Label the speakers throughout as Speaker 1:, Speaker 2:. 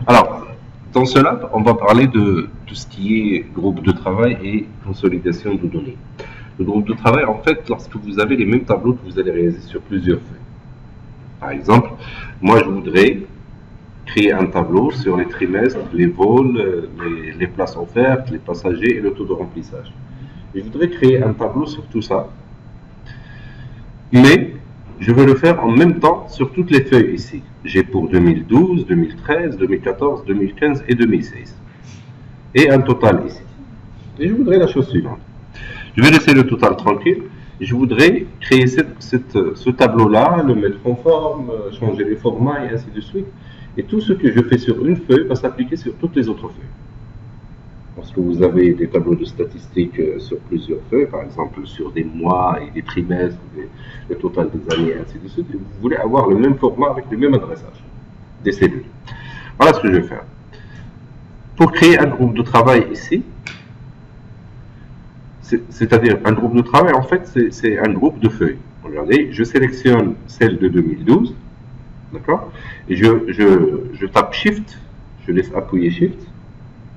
Speaker 1: Alors, dans cela, on va parler de tout ce qui est groupe de travail et consolidation de données. Le groupe de travail, en fait, lorsque vous avez les mêmes tableaux que vous allez réaliser sur plusieurs feuilles. Par exemple, moi, je voudrais créer un tableau sur les trimestres, les vols, les places offertes, les passagers et le taux de remplissage. Et je voudrais créer un tableau sur tout ça, mais je veux le faire en même temps sur toutes les feuilles ici. J'ai pour 2012, 2013, 2014, 2015 et 2016. Et un total ici. Et je voudrais la chose suivante. Je vais laisser le total tranquille. Je voudrais créer ce tableau-là, le mettre en forme, changer les formats et ainsi de suite. Et tout ce que je fais sur une feuille va s'appliquer sur toutes les autres feuilles. Parce que vous avez des tableaux de statistiques sur plusieurs feuilles, par exemple sur des mois et des trimestres, le total des années, et ainsi de suite. Et vous voulez avoir le même format avec le même adressage des cellules. Voilà ce que je vais faire. Pour créer un groupe de travail ici, c'est-à-dire un groupe de travail, en fait, c'est un groupe de feuilles. Regardez, je sélectionne celle de 2012, d'accord? Et je tape Shift, je laisse appuyer Shift,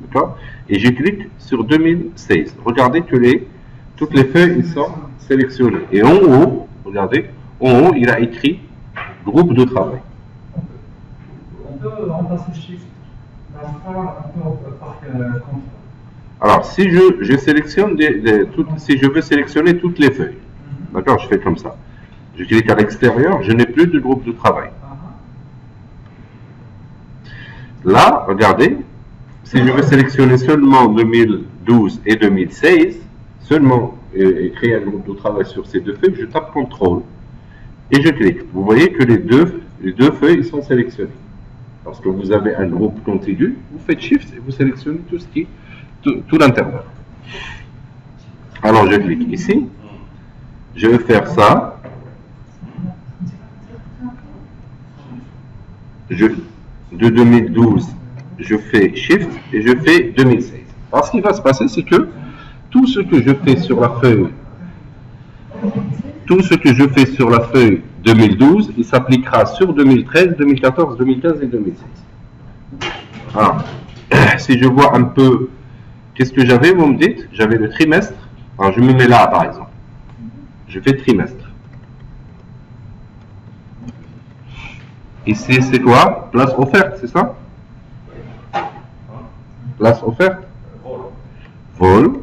Speaker 1: d'accord? Et je clique sur 2016. Regardez que toutes les feuilles sont sélectionnées. Et en haut, regardez, en haut, il a écrit groupe de travail.
Speaker 2: On peut remplacer Shift. Dans ce cas, on peut par contre.
Speaker 1: Alors, si je sélectionne si je veux sélectionner toutes les feuilles, d'accord, je fais comme ça. Je clique à l'extérieur, je n'ai plus de groupe de travail. Là, regardez, si je veux sélectionner seulement 2012 et 2016, seulement et créer un groupe de travail sur ces deux feuilles, je tape CTRL et je clique. Vous voyez que les deux feuilles sont sélectionnées. Parce que vous avez un groupe contigu, vous faites Shift et vous sélectionnez tout l'intérieur. Alors je clique ici, je vais faire ça. De 2012, je fais Shift et je fais 2016. Alors ce qui va se passer, c'est que tout ce que je fais sur la feuille, 2012, il s'appliquera sur 2013, 2014, 2015 et 2016. Alors, si je vois un peu qu'est-ce que j'avais, vous me dites, j'avais le trimestre. Alors je me mets là par exemple. Je fais trimestre. Ici c'est quoi? Place offerte, c'est ça? Place offerte. Vol.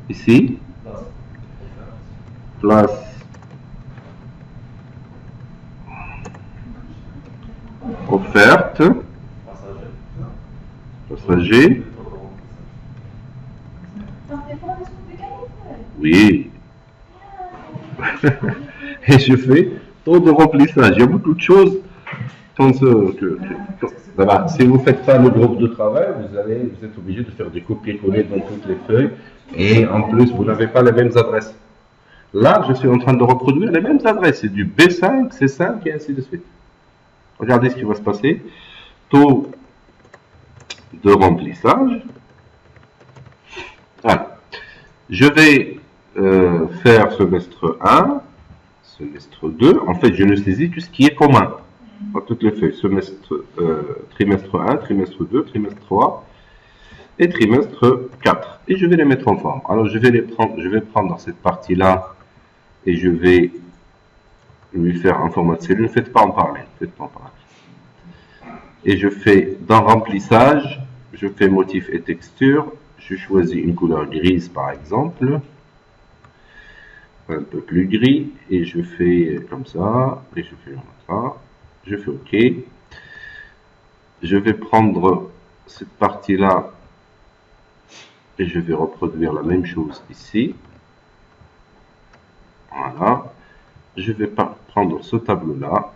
Speaker 1: Ici. Place offerte. Passager. Oui. Et je fais taux de remplissage. Il y a beaucoup de choses. Si vous ne faites pas le groupe de travail, vous êtes obligé de faire des copier-coller dans toutes les feuilles. Et en plus, vous n'avez pas les mêmes adresses. Là, je suis en train de reproduire les mêmes adresses. C'est du B5, C5 et ainsi de suite. Regardez ce qui va se passer. Taux de remplissage. Voilà. Je vais faire semestre 1, semestre 2. En fait, je ne saisis que ce qui est commun dans toutes les feuilles. Trimestre 1, trimestre 2, trimestre 3 et trimestre 4. Et je vais les mettre en forme. Alors, je vais prendre cette partie-là et je vais lui faire un format de cellule. Ne faites pas en parler. Et je fais dans remplissage, je fais motif et texture. Je choisis une couleur grise par exemple, un peu plus gris, et je fais comme ça, et je fais comme ça, je fais OK. Je vais prendre cette partie-là et je vais reproduire la même chose ici. Voilà. Je vais prendre ce tableau-là,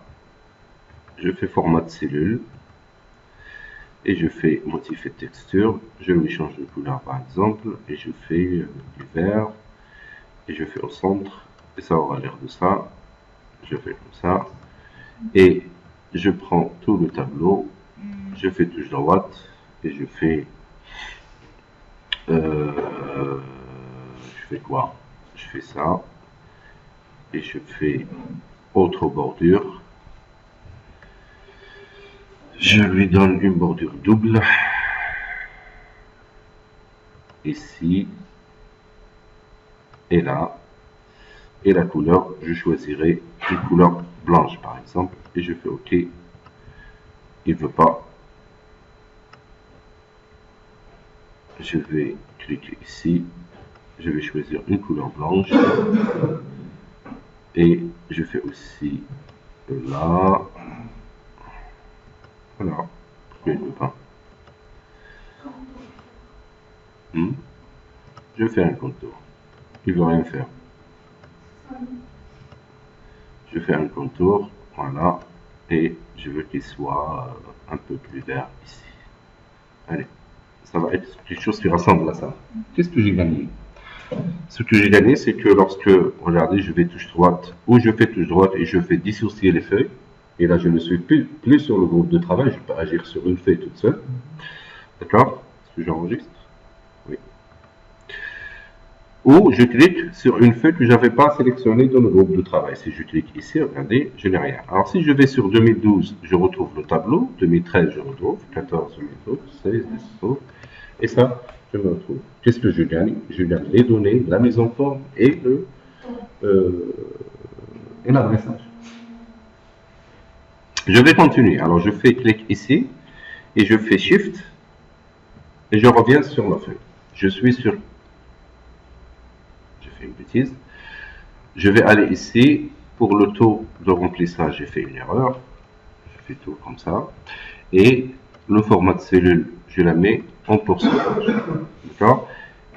Speaker 1: je fais format de cellule, et je fais motif et texture, je lui change de couleur par exemple, et je fais du vert, et je fais au centre, et ça aura l'air de ça. Je fais comme ça, et je prends tout le tableau, je fais touche droite, et je fais quoi? Je fais ça, et je fais autre bordure, Je lui donne une bordure double. Ici. Et là. Et la couleur, je choisirai une couleur blanche par exemple. Et je fais OK. Il ne veut pas. Je vais cliquer ici. Je vais choisir une couleur blanche. Et je fais aussi là. Voilà. Pourquoi il ne veut pas? Je fais un contour. Il ne veut rien faire. Je fais un contour. Voilà. Et je veux qu'il soit un peu plus vert ici. Allez. Ça va être quelque chose qui ressemble à ça. Qu'est-ce que j'ai gagné? Ce que j'ai gagné, c'est que lorsque, regardez, je vais touche droite, ou je fais touche droite et je fais dissocier les feuilles, et là je ne suis plus sur le groupe de travail, je peux agir sur une feuille toute seule. D'accord? Est-ce que j'enregistre? Oui. Ou je clique sur une feuille que je n'avais pas sélectionnée dans le groupe de travail. Si je clique ici, regardez, je n'ai rien. Alors si je vais sur 2012, je retrouve le tableau, 2013 je retrouve, 14 je me retrouve, 16 je retrouve, et ça, je me retrouve. Qu'est-ce que je gagne? Je gagne les données, la mise en forme et l'adressage. Je vais continuer. Alors je fais clic ici et je fais Shift et je reviens sur la feuille. Je suis sur... J'ai fait une bêtise. Je vais aller ici. Pour le taux de remplissage, j'ai fait une erreur. Je fais tout comme ça. Et le format de cellule, je la mets en pourcentage. D'accord?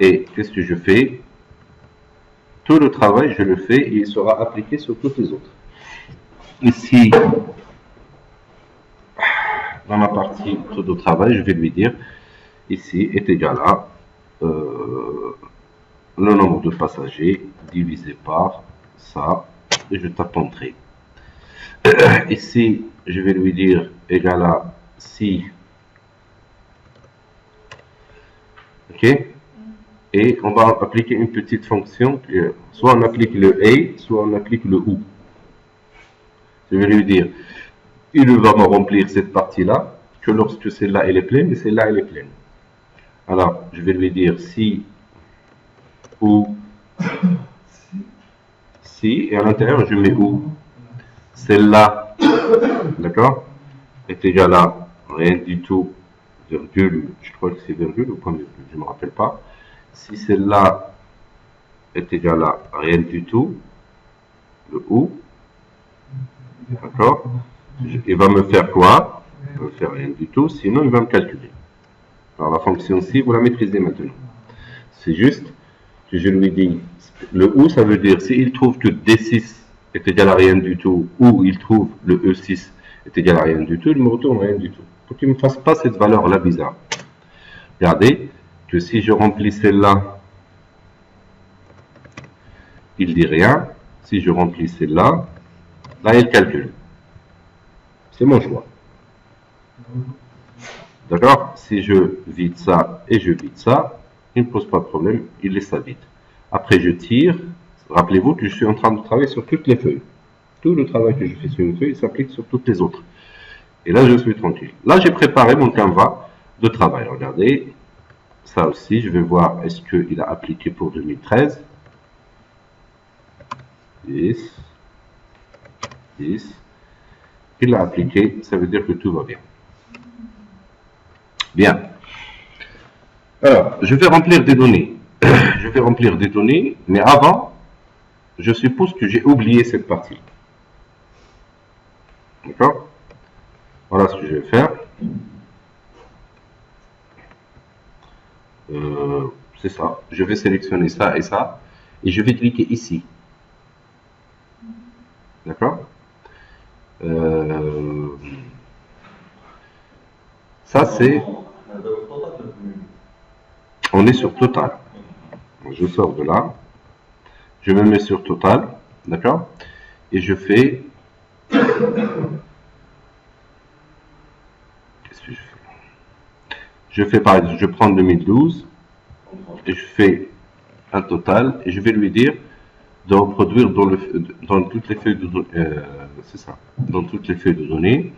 Speaker 1: Et qu'est-ce que je fais? Tout le travail, je le fais et il sera appliqué sur toutes les autres. Ici, dans la partie taux de travail, je vais lui dire ici est égal à le nombre de passagers divisé par ça, et je tape Entrée. Ici, je vais lui dire égal à si, ok, et on va appliquer une petite fonction, soit on applique le A, soit on applique le OU. Je vais lui dire, il va me remplir cette partie-là, que lorsque celle-là elle est pleine, et celle-là elle est pleine. Alors, je vais lui dire si, ou, si, et à l'intérieur, je mets où. Celle-là, d'accord, est égale à rien du tout, virgule, je crois que c'est virgule ou point virgule, je ne me rappelle pas. Si celle-là est égale à rien du tout, le ou, d'accord, il va me faire quoi? Il va me faire rien du tout, sinon il va me calculer. Alors la fonction si, vous la maîtrisez maintenant. C'est juste que je lui dis, le ou, ça veut dire s'il trouve que D6 est égal à rien du tout, ou il trouve le E6 est égal à rien du tout, il me retourne rien du tout. Pour qu'il ne me fasse pas cette valeur-là bizarre. Regardez que si je remplis celle-là, il dit rien. Si je remplis celle-là, là il calcule. C'est mon choix. D'accord? Si je vide ça et je vide ça, il ne me pose pas de problème, il laisse ça vide. Après je tire. Rappelez-vous que je suis en train de travailler sur toutes les feuilles. Tout le travail que je fais sur une feuille s'applique sur toutes les autres. Et là, je suis tranquille. Là, j'ai préparé mon canevas de travail. Regardez, ça aussi, je vais voir est-ce qu'il a appliqué pour 2013. 10. 10. Il a appliqué, ça veut dire que tout va bien. Bien. Alors, je vais remplir des données. Je vais remplir des données, mais avant, je suppose que j'ai oublié cette partie. D'accord? Voilà ce que je vais faire. C'est ça. Je vais sélectionner ça et ça. Et je vais cliquer ici. D'accord? Ça, c'est... On est sur Total. Je sors de là. Je me mets sur Total. D'accord? Et je fais... Qu'est-ce que je fais? Je fais par exemple, je prends 2012 et je fais un total et je vais lui dire de reproduire dans toutes les feuilles de données, c'est ça, dans toutes les feuilles de données,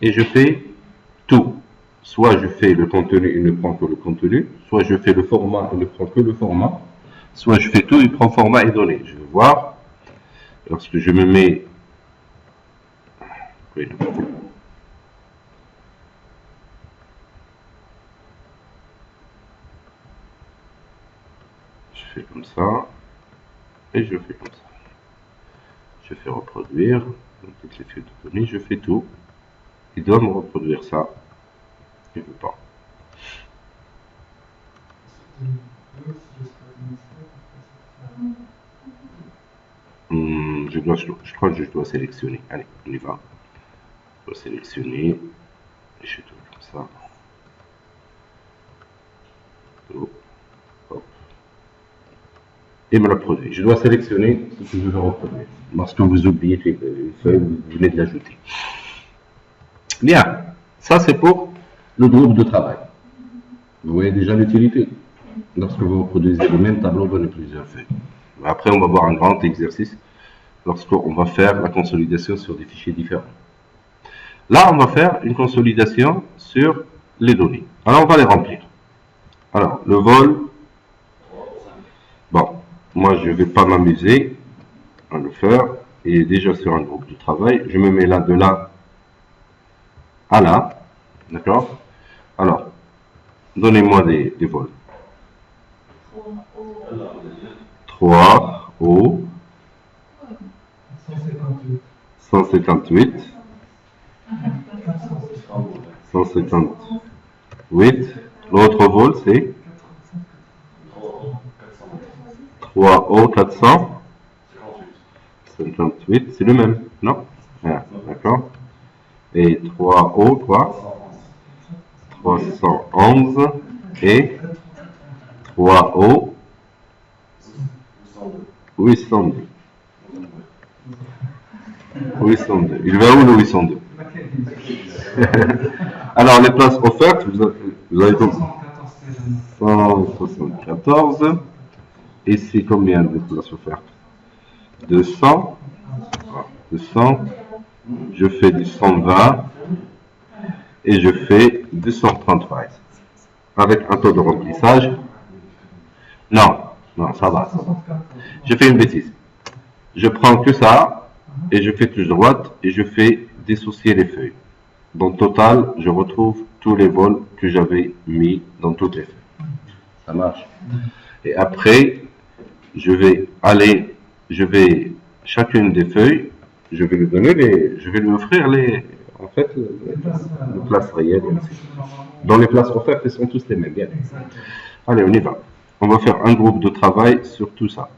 Speaker 1: et je fais tout. Soit je fais le contenu, il ne prend que le contenu, soit je fais le format, il ne prend que le format, soit je fais tout, il prend format et données. Je vais voir, lorsque je me mets... Oui, je fais comme ça, et je fais comme ça. Je fais reproduire, donc toutes les feuilles de données, je fais tout. Il doit me reproduire ça. Il ne veut pas. Je crois que je dois sélectionner. Allez, on y va. Je dois sélectionner. Je fais tout comme ça. Tout. Hop. Et me la produit. Je dois sélectionner ce que je veux reproduire. Lorsque vous oubliez une feuille, vous venez de l'ajouter. Bien. Ça, c'est pour le groupe de travail. Vous voyez déjà l'utilité. Lorsque vous reproduisez le même tableau, vous avez plusieurs feuilles. Après, on va voir un grand exercice lorsqu'on va faire la consolidation sur des fichiers différents. Là, on va faire une consolidation sur les données. Alors, on va les remplir. Alors, le vol, bon, moi, je ne vais pas m'amuser à le faire. Il est déjà sur un groupe de travail. Je me mets là, de là à là. D'accord? Alors, donnez-moi des vols. 3 O 158 158. L'autre vol c'est 3 O 458. C'est le même, non? Ah, d'accord. Et 3 O quoi? 311 et 3 O 802. 802. Il va où le 802? Alors, les places offertes, vous avez compris. 174. Ici, combien de places offertes? 200. 200. Je fais du 120. Et je fais 235. Avec un taux de remplissage. Non, ça va. Je fais une bêtise. Je prends que ça, et je fais touche droite, et je fais dissocier les feuilles. Dans le total, je retrouve tous les vols que j'avais mis dans toutes les feuilles. Ça marche. Et après, je vais chacune des feuilles, je vais lui donner je vais lui offrir les places réelles. Dans les places offertes, elles sont tous les mêmes. Bien. Allez, on y va. On va faire un groupe de travail sur tout ça.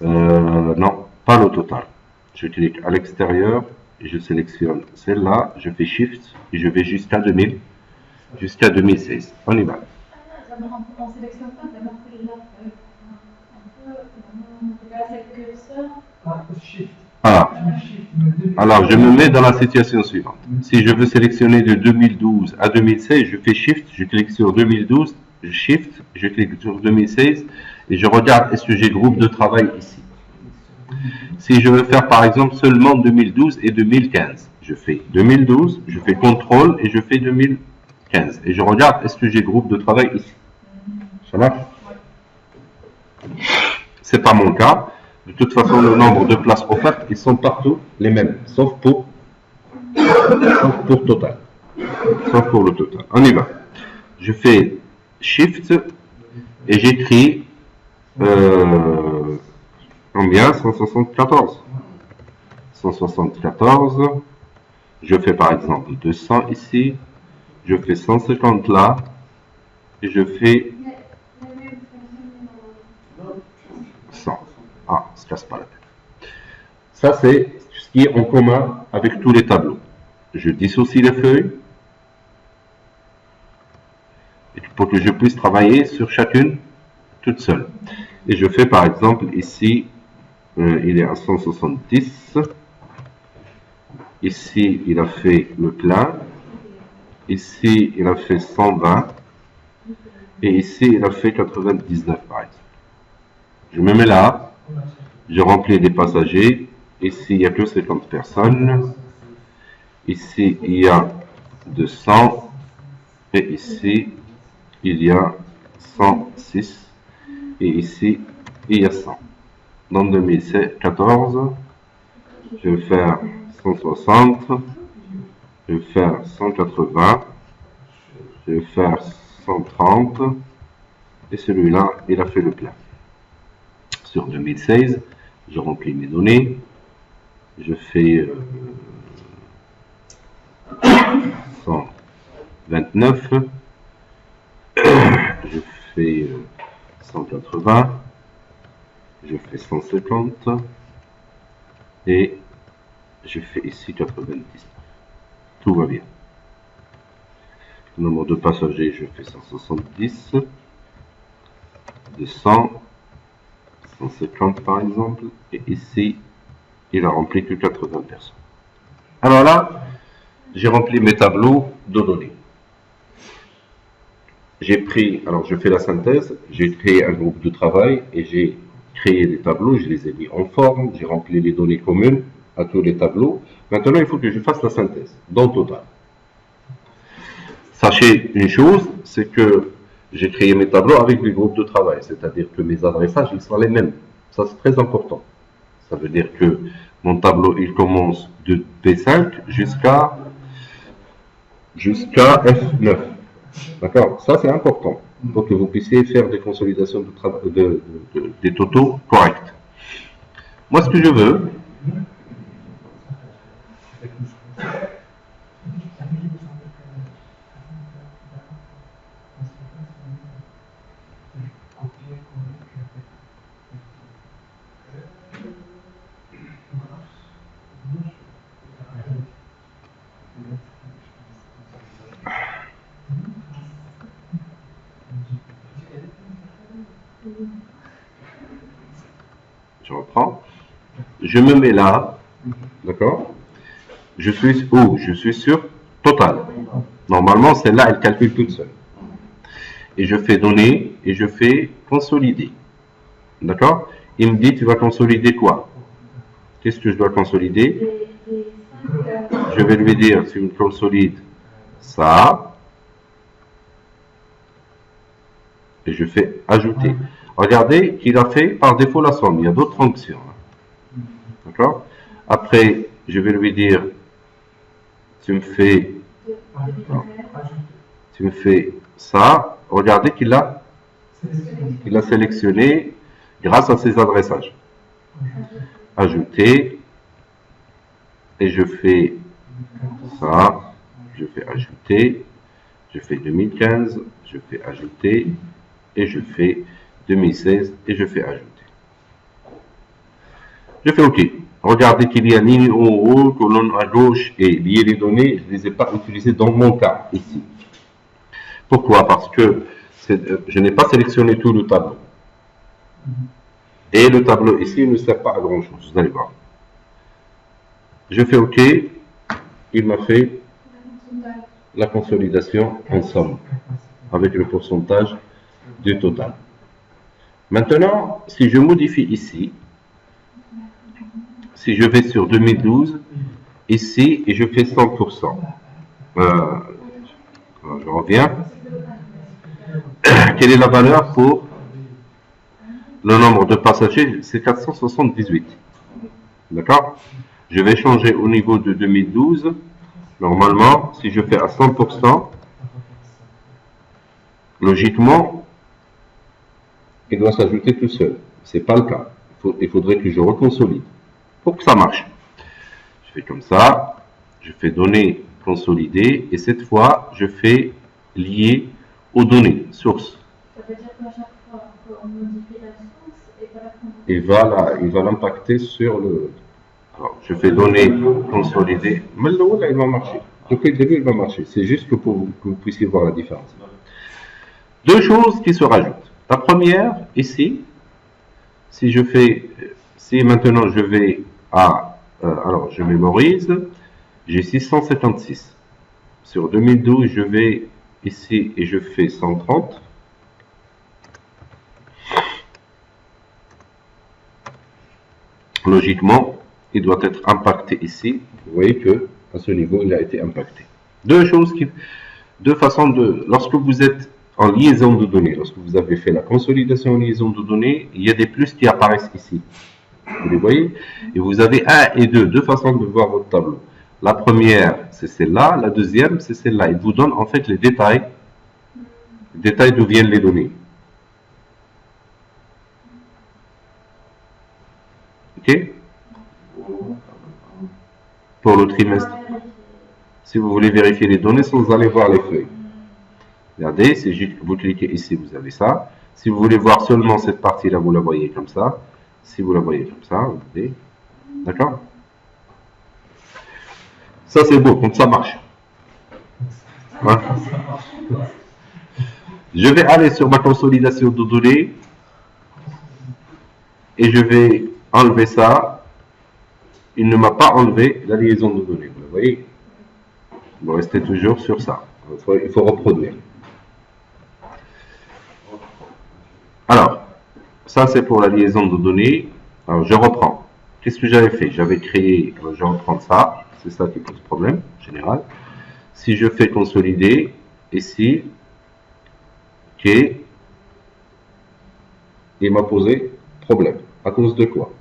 Speaker 1: Non, pas le total. Je clique à l'extérieur et je sélectionne celle-là. Je fais Shift et je vais jusqu'à 2016. On y va.
Speaker 3: On sélectionne pas d'abord celle-là. On peut passer le curseur.
Speaker 1: Ah. Alors, je me mets dans la situation suivante. Si je veux sélectionner de 2012 à 2016, je fais Shift, je clique sur 2012, je Shift, je clique sur 2016 et je regarde est-ce que j'ai groupe de travail ici. Si je veux faire par exemple seulement 2012 et 2015, je fais 2012, je fais CTRL et je fais 2015 et je regarde est-ce que j'ai groupe de travail ici. Ça marche? C'est pas mon cas. De toute façon, le nombre de places offertes, ils sont partout les mêmes, sauf pour total. Sauf pour le total. On y va. Je fais Shift et j'écris combien? 174. 174. Je fais par exemple 200 ici. Je fais 150 là. Et je fais 100. Ah, ça ne se casse pas la tête. Ça, c'est ce qui est en commun avec tous les tableaux. Je dissocie les feuilles pour que je puisse travailler sur chacune toute seule. Et je fais par exemple ici, il est à 170. Ici, il a fait le plein. Ici, il a fait 120. Et ici, il a fait 99 par exemple. Je me mets là. Je remplis les passagers. Ici, il n'y a que 50 personnes. Ici, il y a 200. Et ici, il y a 106. Et ici, il y a 100. Dans 2014, je vais faire 160. Je vais faire 180. Je vais faire 130. Et celui-là, il a fait le plein. Sur 2016, je remplis mes données. Je fais 129. Je fais 180. Je fais 150. Et je fais ici 90. Tout va bien. Le nombre de passagers, je fais 170. 200. 150 par exemple. Et ici, il a rempli que 80 personnes. Alors là, j'ai rempli mes tableaux de données. J'ai pris, alors je fais la synthèse, j'ai créé un groupe de travail et j'ai créé des tableaux, je les ai mis en forme, j'ai rempli les données communes à tous les tableaux. Maintenant, il faut que je fasse la synthèse dans Total. Sachez une chose, c'est que j'ai créé mes tableaux avec des groupes de travail, c'est-à-dire que mes adressages, ils sont les mêmes. Ça, c'est très important. Ça veut dire que mon tableau, il commence de P5 jusqu'à F9. D'accord? Ça, c'est important pour que vous puissiez faire des consolidations des totaux corrects. Moi, ce que je veux, je reprends, je me mets là, d'accord? Je suis où? Je suis sur Total. Normalement, celle-là, elle calcule toute seule. Et je fais donner et je fais consolider. D'accord? Il me dit, tu vas consolider quoi? Qu'est-ce que je dois consolider? Je vais lui dire, tu me consolides ça. Et je fais ajouter. Regardez qu'il a fait par défaut la somme. Il y a d'autres fonctions. D'accord? Après, je vais lui dire, tu me fais ça. Regardez qu'il a sélectionné grâce à ses adressages. Ajouter. Et je fais ça. Je fais ajouter. Je fais 2015. Je fais ajouter. Et je fais 2016. Et je fais ajouter. Je fais OK. Regardez qu'il y a ligne en haut, colonne à gauche et lier les données. Je ne les ai pas utilisées dans mon cas ici. Pourquoi? Parce que je n'ai pas sélectionné tout le tableau. Et le tableau ici ne sert pas à grand chose. Vous allez voir. Je fais OK. Il m'a fait la consolidation en somme avec le pourcentage du total. Maintenant, si je modifie ici, si je vais sur 2012, ici, et je fais 100%, je reviens. Quelle est la valeur pour le nombre de passagers? C'est 478. D'accord? Je vais changer au niveau de 2012. Normalement, si je fais à 100%, logiquement, il doit s'ajouter tout seul. Ce n'est pas le cas. Il faudrait que je reconsolide pour que ça marche. Je fais comme ça. Je fais données consolider et cette fois, je fais lier aux données, source.
Speaker 3: Ça veut dire qu'à chaque fois qu'on modifie la source,
Speaker 1: il va l'impacter sur le... Alors, je fais données consolider. Mais là, il va marcher. Depuis le début, il va marcher. C'est juste que pour que vous puissiez voir la différence. Deux choses qui se rajoutent. La première, ici, si maintenant je vais à... alors, je mémorise. J'ai 656. Sur 2012, je vais ici et je fais 130. Logiquement, il doit être impacté ici. Vous voyez que à ce niveau, il a été impacté. Deux façons de... Lorsque vous êtes en liaison de données, lorsque vous avez fait la consolidation en liaison de données, il y a des plus qui apparaissent ici. Vous les voyez? Et vous avez 1 et 2, deux façons de voir votre tableau. La première, c'est celle-là. La deuxième, c'est celle-là. Il vous donne en fait les détails d'où viennent les données. Ok? Pour le trimestre. Si vous voulez vérifier les données, vous allez voir les feuilles. Regardez, c'est juste que vous cliquez ici, vous avez ça. Si vous voulez voir seulement cette partie-là, vous la voyez comme ça. Si vous la voyez comme ça, regardez. D'accord? Ça, c'est beau, comme ça marche. Hein? Je vais aller sur ma consolidation de données et je vais enlever ça. Il ne m'a pas enlevé la liaison de données. Vous le voyez? Vous restez toujours sur ça. Il faut reproduire. Alors, ça c'est pour la liaison de données. Alors, je reprends. Qu'est-ce que j'avais fait? J'avais créé, je reprends ça. C'est ça qui pose problème, en général. Si je fais consolider, ici, ok, il m'a posé problème. À cause de quoi?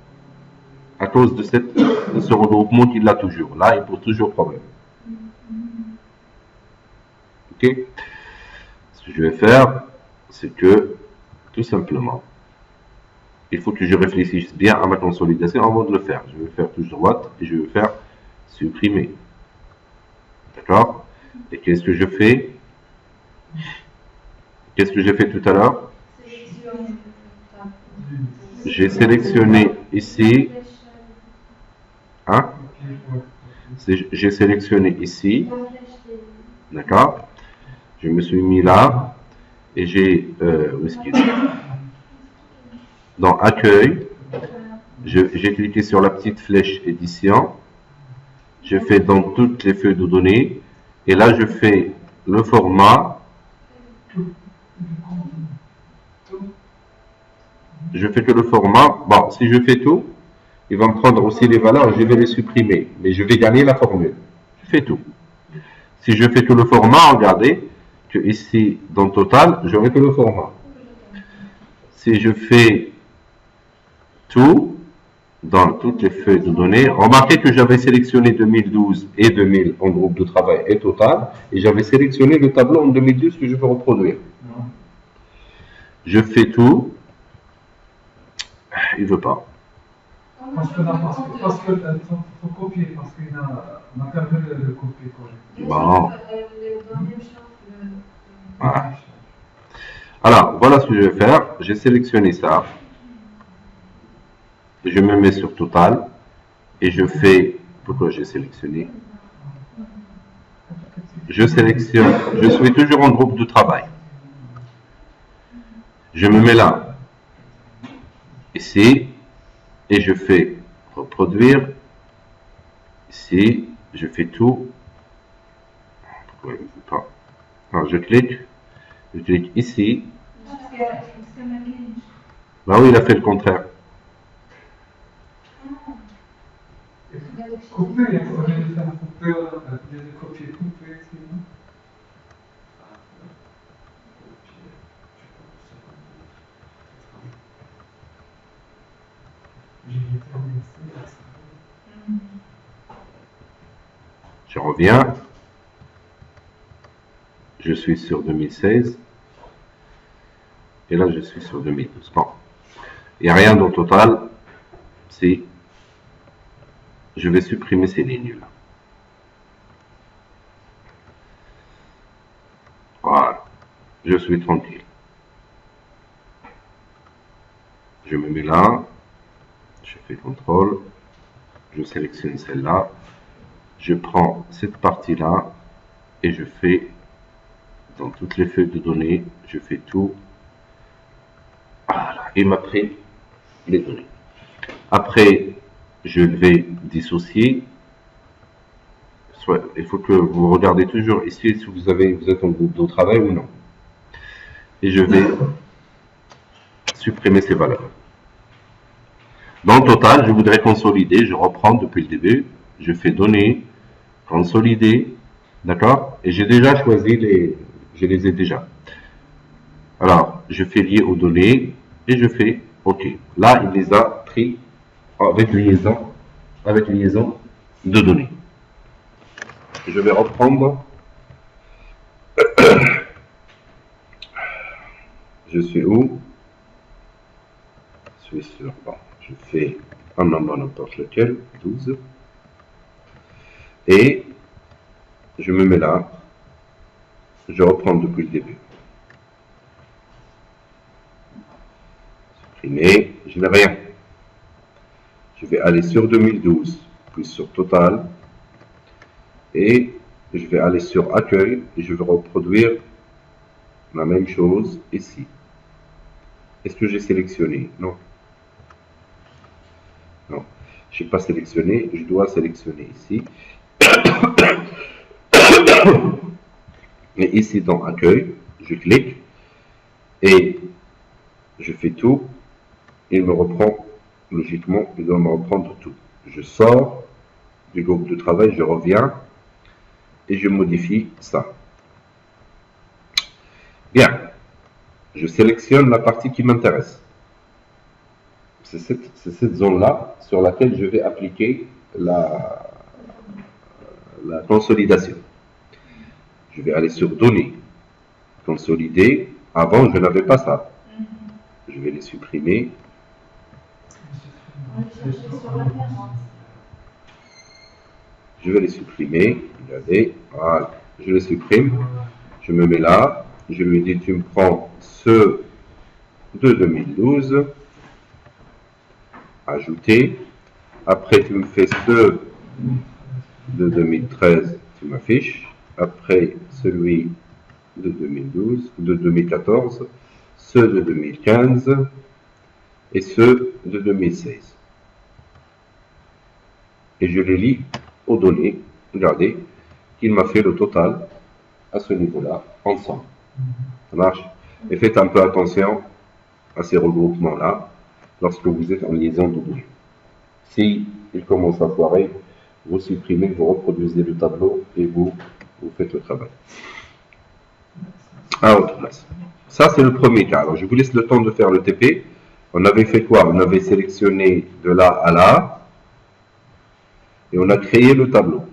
Speaker 1: À cause de ce regroupement qu'il a toujours. Là, il pose toujours problème. Ok? Ce que je vais faire, c'est que, tout simplement, il faut que je réfléchisse bien à ma consolidation avant de le faire. Je vais faire touche droite et je vais faire supprimer. D'accord? Et qu'est-ce que je fais? Qu'est-ce que j'ai fait tout à l'heure? J'ai sélectionné ici. Hein? J'ai sélectionné ici. D'accord? Je me suis mis là. Et j'ai... où est-ce qu'il est? Dans Accueil. J'ai cliqué sur la petite flèche édition. Je fais dans toutes les feuilles de données. Et là, je fais le format. Je fais que le format. Bon, si je fais tout, il va me prendre aussi les valeurs. Je vais les supprimer. Mais je vais gagner la formule. Je fais tout. Si je fais que le format, regardez que ici, dans Total, j'aurai que le format. Si je fais tout, dans toutes les feuilles de données, remarquez que j'avais sélectionné 2012 et 2000 en groupe de travail et Total, et j'avais sélectionné le tableau en 2012 que je veux reproduire. Je fais tout. Il ne veut pas.
Speaker 2: Parce qu'il faut copier, parce qu'il n'a qu'à faire le copier correctement.
Speaker 1: Bon. Voilà. Alors, voilà ce que je vais faire. J'ai sélectionné ça. Je me mets sur Total. Et je fais... Pourquoi j'ai sélectionné? Je sélectionne... Je suis toujours en groupe de travail. Je me mets là. Ici. Et je fais reproduire. Ici. Je fais tout. Pourquoi il ne veut pas? Alors, je clique ici. Bah oui, il a fait le contraire.
Speaker 2: Couper, on vient de faire couper, de copier, couper, sinon.
Speaker 1: Je reviens. Je suis sur 2016. Et là, je suis sur 2012. Bon. Il n'y a rien dans Total. Si je vais supprimer ces lignes-là. Voilà. Je suis tranquille. Je me mets là. Je fais CTRL. Je sélectionne celle-là. Je prends cette partie-là. Et je fais, dans toutes les feuilles de données, je fais tout. Voilà. Il m'a pris les données. Après, je vais dissocier. Soit, il faut que vous regardez toujours ici si vous êtes en groupe de travail ou non. Et je vais supprimer ces valeurs. Dans le total, je voudrais consolider. Je reprends depuis le début. Je fais données, consolider. D'accord? Et j'ai déjà choisi je les ai déjà. Alors, je fais lier aux données et je fais OK. Là, il les a pris avec liaison de données. Je vais reprendre. Je suis où? Je suis sur. Bon, je fais un nombre n'importe lequel, 12. Et je me mets là. Je reprends depuis le début. Supprimer, je n'ai rien. Je vais aller sur 2012, puis sur Total. Et je vais aller sur Accueil et je vais reproduire la même chose ici. Est-ce que j'ai sélectionné? Non. Non. Je n'ai pas sélectionné. Je dois sélectionner ici. Et ici dans Accueil, je clique et je fais tout. Il me reprend, logiquement, il doit me reprendre tout. Je sors du groupe de travail, je reviens et je modifie ça. Bien, je sélectionne la partie qui m'intéresse. C'est cette zone-là sur laquelle je vais appliquer la consolidation. Je vais aller sur Données, Consolider. Avant, je n'avais pas ça. Je vais les supprimer. Je vais les supprimer. Regardez, voilà. Je les supprime. Je me mets là. Je lui dis, tu me prends ceux de 2012. Ajouter. Après, tu me fais ceux de 2013, tu m'affiches. Après, celui de 2012, de 2014, ceux de 2015 et ceux de 2016. Et je les lis aux données. Regardez qu'il m'a fait le total à ce niveau-là, ensemble. Ça marche. Et faites un peu attention à ces regroupements-là lorsque vous êtes en liaison de données. Si il commence à foirer, vous supprimez, vous reproduisez le tableau et vous faites le travail. À votre place. Ça, c'est le premier cas. Alors, je vous laisse le temps de faire le TP. On avait fait quoi? On avait sélectionné de là à là et on a créé le tableau.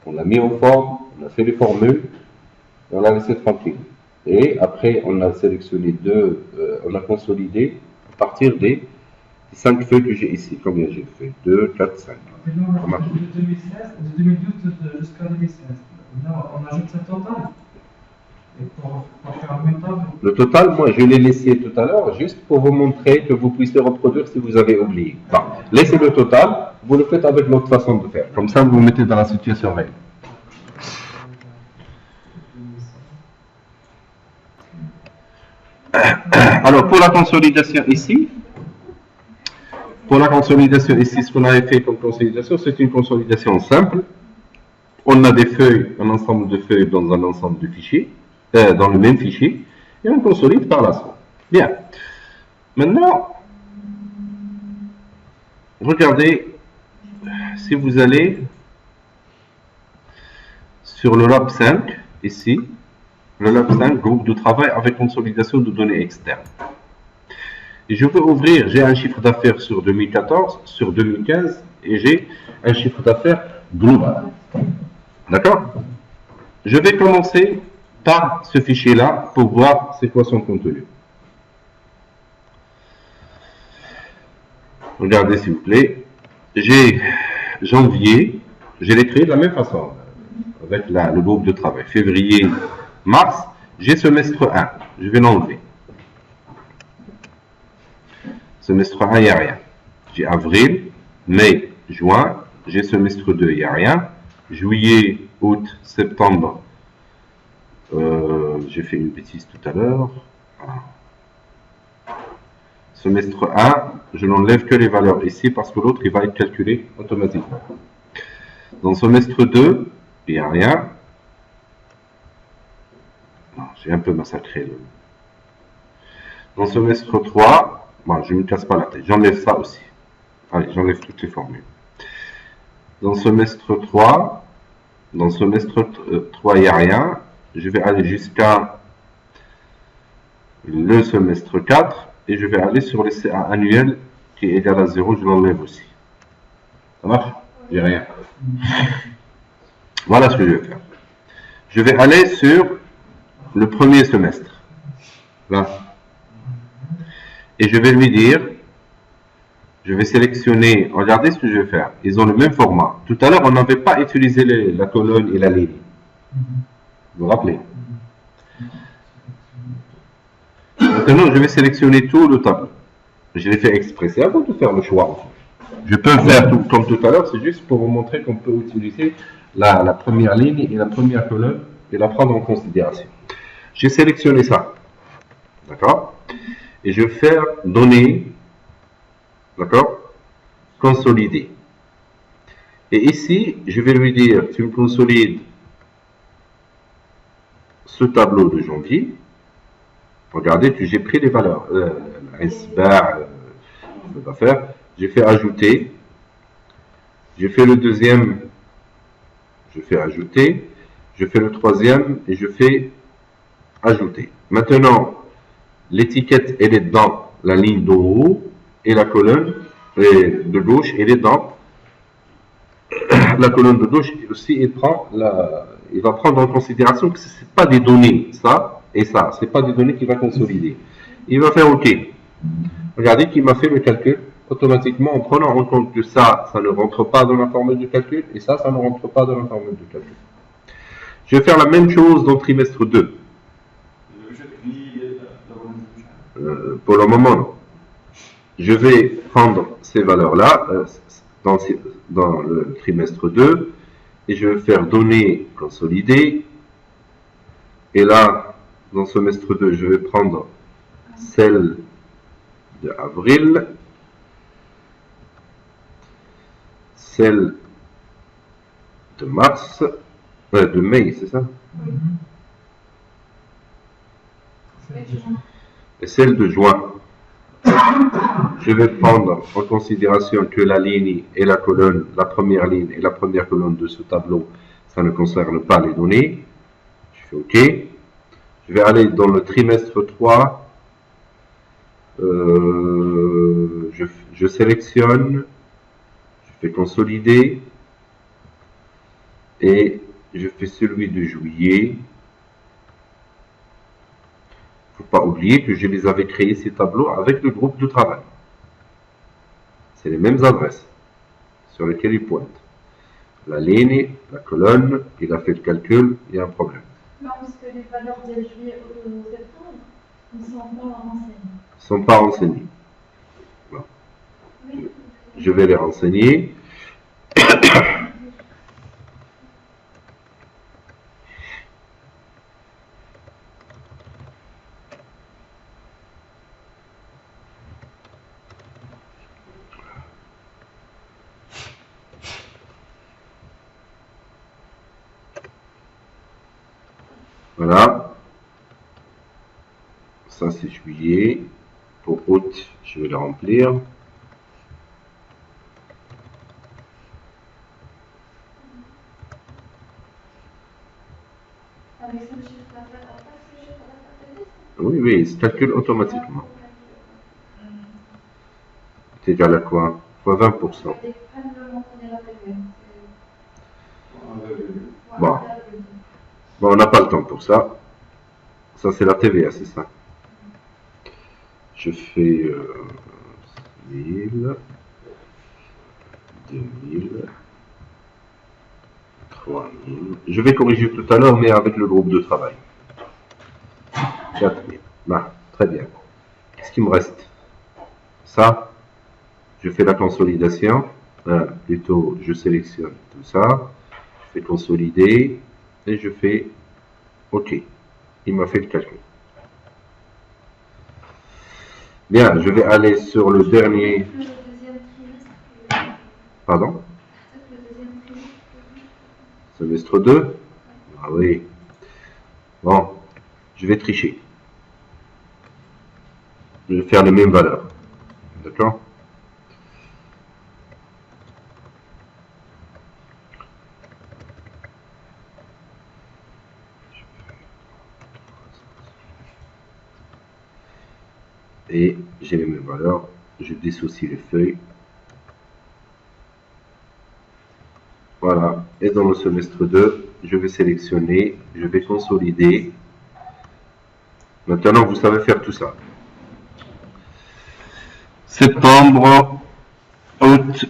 Speaker 1: On l'a mis en forme, on a fait les formules et on l'a laissé tranquille. Et après, on a sélectionné on a consolidé à partir des 5 feuilles que j'ai ici. Combien j'ai fait? 2, 4, 5.
Speaker 2: De 2012 jusqu'à 2016. Là, on ajoute ce total. Et pour faire le même tableau.
Speaker 1: Le total, moi, je l'ai laissé tout à l'heure, juste pour vous montrer que vous puissiez reproduire si vous avez oublié. Bon, laissez le total, vous le faites avec l'autre façon de faire. Comme ça, vous vous mettez dans la situation réelle. Alors, pour la consolidation ici, ce qu'on avait fait comme consolidation, c'est une consolidation simple. On a des feuilles, un ensemble de feuilles dans un ensemble de fichiers, dans le même fichier, et on consolide par la suite. Bien. Maintenant, regardez, si vous allez sur le lab 5, ici, le lab 5, groupe de travail avec consolidation de données externes. Et je veux ouvrir, j'ai un chiffre d'affaires sur 2014, sur 2015, et j'ai un chiffre d'affaires global. D'accord? Je vais commencer par ce fichier-là pour voir c'est quoi son contenu. Regardez s'il vous plaît. J'ai janvier, je l'ai créé de la même façon, avec le groupe de travail. Février, mars, j'ai semestre 1. Je vais l'enlever. Semestre 1, il n'y a rien. J'ai avril, mai, juin. J'ai semestre 2, il n'y a rien. Juillet, août, septembre. J'ai fait une bêtise tout à l'heure. Semestre 1, je n'enlève que les valeurs ici parce que l'autre, il va être calculé automatiquement. Dans semestre 2, il n'y a rien. J'ai un peu massacré. Dans semestre 3, bon, je ne me casse pas la tête. J'enlève ça aussi. Allez, j'enlève toutes les formules. Dans semestre 3, Dans le semestre 3, il n'y a rien. Je vais aller jusqu'à le semestre 4 et je vais aller sur les CA annuels qui est égal à 0, je l'enlève aussi. Ça marche? Il n'y a rien. Voilà ce que je vais faire. Je vais aller sur le premier semestre. Là. Et je vais lui dire, je vais sélectionner, regardez ce que je vais faire. Ils ont le même format. Tout à l'heure, on n'avait pas utilisé la colonne et la ligne. Vous vous rappelez? Maintenant, je vais sélectionner tout le tableau. Je l'ai fait exprès. C'est à vous de faire le choix. Je peux le faire tout, comme tout à l'heure. C'est juste pour vous montrer qu'on peut utiliser la première ligne et la première colonne et la prendre en considération. J'ai sélectionné ça. D'accord? Et je vais faire donner. D'accord? Consolider. Et ici, je vais lui dire, tu me consolides ce tableau de janvier. Regardez que j'ai pris les valeurs. Je ne vais pas faire. J'ai fait ajouter. J'ai fait le deuxième. Je fais ajouter. Je fais le troisième et je fais ajouter. Maintenant, l'étiquette, elle est dans la ligne d'en haut et la colonne de gauche, elle est dans la colonne de gauche aussi. Il va prendre en considération que ce n'est pas des données, ça et ça. Ce n'est pas des données qu'il va consolider. Il va faire OK. Regardez qu'il m'a fait le calcul automatiquement en prenant en compte que ça ne rentre pas dans la formule de calcul et ça ne rentre pas dans la formule de calcul. Je vais faire la même chose dans le trimestre 2. Pour le moment, non. Je vais prendre ces valeurs-là dans le trimestre 2 et je vais faire données consolidées. Et là, dans le semestre 2, je vais prendre celle de avril, celle de mars, de mai, c'est ça? Et celle de juin. Je vais prendre en considération que la ligne et la colonne, la première ligne et la première colonne de ce tableau, ça ne concerne pas les données. Je fais OK. Je vais aller dans le trimestre 3. Je sélectionne, je fais consolider et je fais celui de juillet. Il ne faut pas oublier que je les avais créés ces tableaux avec le groupe de travail. C'est les mêmes adresses sur lesquelles ils pointent. La ligne, la colonne, il a fait le calcul, il y a un problème.
Speaker 3: Non, parce que les valeurs de juillet ou septembre ne sont pas renseignées.
Speaker 1: Ils ne sont pas renseignés. Bon.
Speaker 3: Oui.
Speaker 1: Je vais les renseigner. Voilà. Ça, c'est juillet. Pour août, je vais le remplir.
Speaker 3: Avec ce chiffre d'affaires, après ce chiffre d'affaires,
Speaker 1: Oui, oui, il se calcule automatiquement. C'est égal à quoi? Fois 20%. Bon. Bon, on n'a pas le temps pour ça. Ça, c'est la TVA, c'est ça. Je fais 1000, 2000, 3000. Je vais corriger tout à l'heure, mais avec le groupe de travail. 4000. Bah, très bien. Qu'est-ce qu'il me reste? Ça, je fais la consolidation. Plutôt, je sélectionne tout ça. Je fais consolider et je fais OK. Il m'a fait le calcul. Bien, je vais aller sur le dernier. Pardon? Semestre 2? Ah oui. Bon, je vais tricher. Je vais faire les mêmes valeurs. D'accord? et j'ai les mêmes valeurs. Je dissocie les feuilles. Voilà. Et dans le semestre 2, je vais sélectionner, je vais consolider. Maintenant, vous savez faire tout ça. Septembre, août,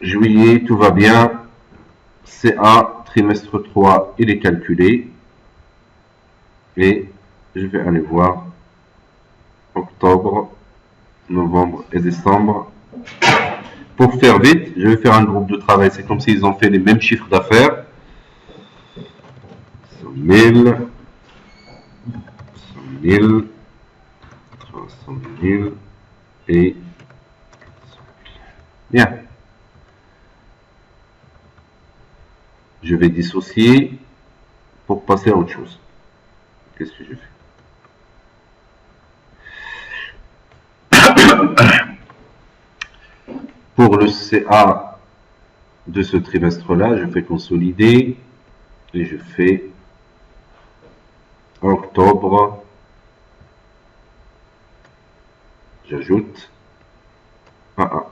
Speaker 1: juillet, tout va bien. CA, trimestre 3, il est calculé. Et je vais aller voir octobre, novembre et décembre. Pour faire vite, je vais faire un groupe de travail. C'est comme s'ils ont fait les mêmes chiffres d'affaires. 100 000, 100 000, 300 000 et 100 000. Bien. Je vais dissocier pour passer à autre chose. Qu'est-ce que je fais? Pour le CA de ce trimestre-là, je fais consolider et je fais octobre. J'ajoute AA.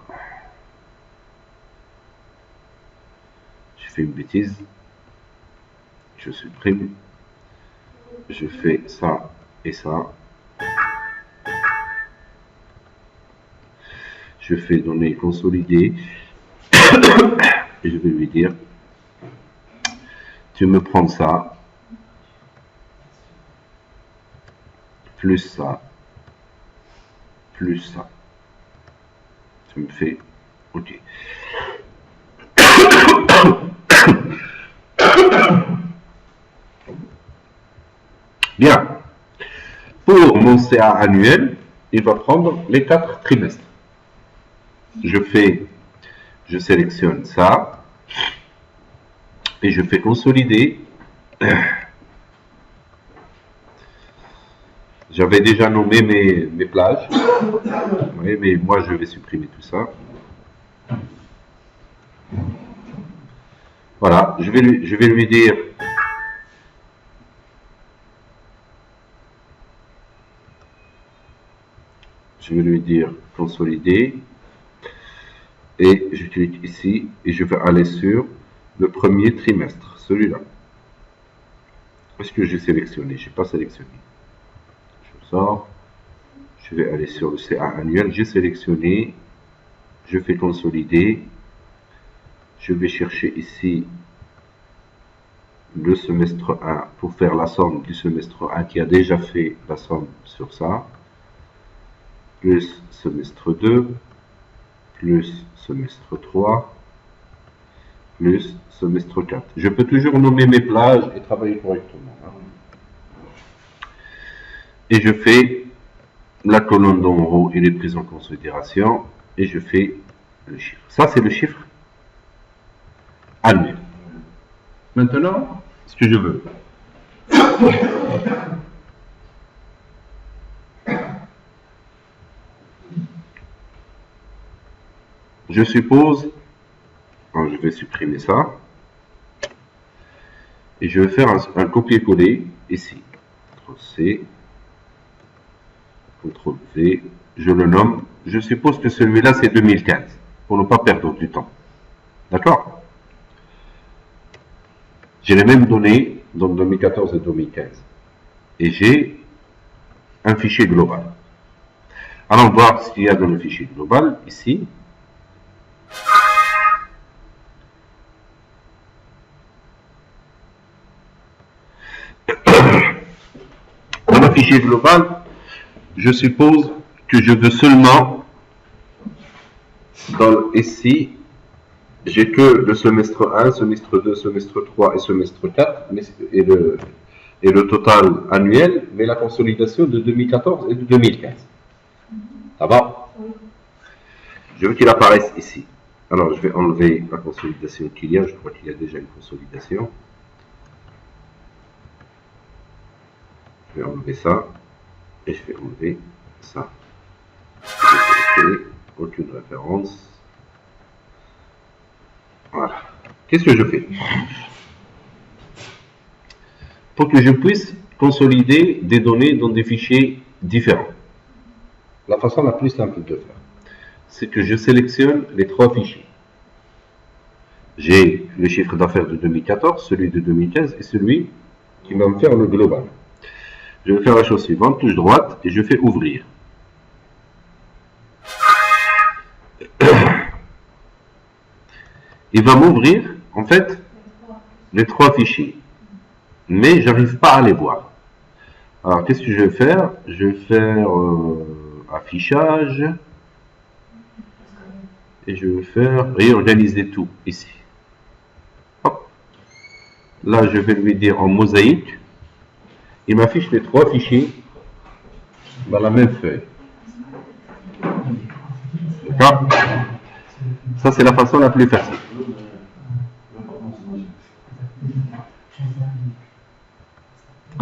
Speaker 1: Je fais une bêtise. Je supprime. Je fais ça et ça. Je fais donner consolider. Et je vais lui dire, tu me prends ça, plus ça, plus ça. Tu me fais OK. Bien. Pour mon CA annuel, il va prendre les 4 trimestres. Je sélectionne ça et je fais consolider. J'avais déjà nommé mes plages. Oui, mais moi je vais supprimer tout ça. Voilà, je vais lui dire consolider et je clique ici et je vais aller sur le premier trimestre, celui-là. Est-ce que j'ai sélectionné? Je n'ai pas sélectionné. Je sors, je vais aller sur le CA annuel, j'ai sélectionné, je fais consolider, je vais chercher ici le semestre 1 pour faire la somme du semestre 1 qui a déjà fait la somme sur ça, plus semestre 2, plus semestre 3, plus semestre 4. Je peux toujours nommer mes plages et travailler correctement. Et je fais la colonne d'en haut, il est pris en considération, et je fais le chiffre. Ça, c'est le chiffre annuel. Maintenant, ce que je veux. Je suppose, je vais supprimer ça, et je vais faire un copier-coller ici. CTRL-C, CTRL-V, je le nomme. Je suppose que celui-là, c'est 2015, pour ne pas perdre du temps. D'accord? J'ai les mêmes données dans 2014 et 2015. Et j'ai un fichier global. Allons voir ce qu'il y a dans le fichier global, ici. Dans le fichier global, je suppose que je veux seulement, ici, j'ai que le semestre 1, semestre 2, semestre 3 et semestre 4, et le total annuel, mais la consolidation de 2014 et de 2015. Ça va? Je veux qu'il apparaisse ici. Alors, je vais enlever la consolidation qu'il y a. Je crois qu'il y a déjà une consolidation. Je vais enlever ça. Et je vais enlever ça. Je vais aucune référence. Voilà. Qu'est-ce que je fais? Pour que je puisse consolider des données dans des fichiers différents. La façon la plus simple de faire, c'est que je sélectionne les 3 fichiers. J'ai le chiffre d'affaires de 2014, celui de 2015 et celui qui va me faire le global. Je vais faire la chose suivante, touche droite et je fais ouvrir. Il va m'ouvrir en fait les 3 fichiers, mais j'arrive pas à les voir. Alors qu'est-ce que je vais faire? Je vais faire affichage et je vais faire réorganiser tout ici. Hop. Là je vais lui dire en mosaïque, il m'affiche les 3 fichiers dans la même feuille. D'accord? Ça c'est la façon la plus facile.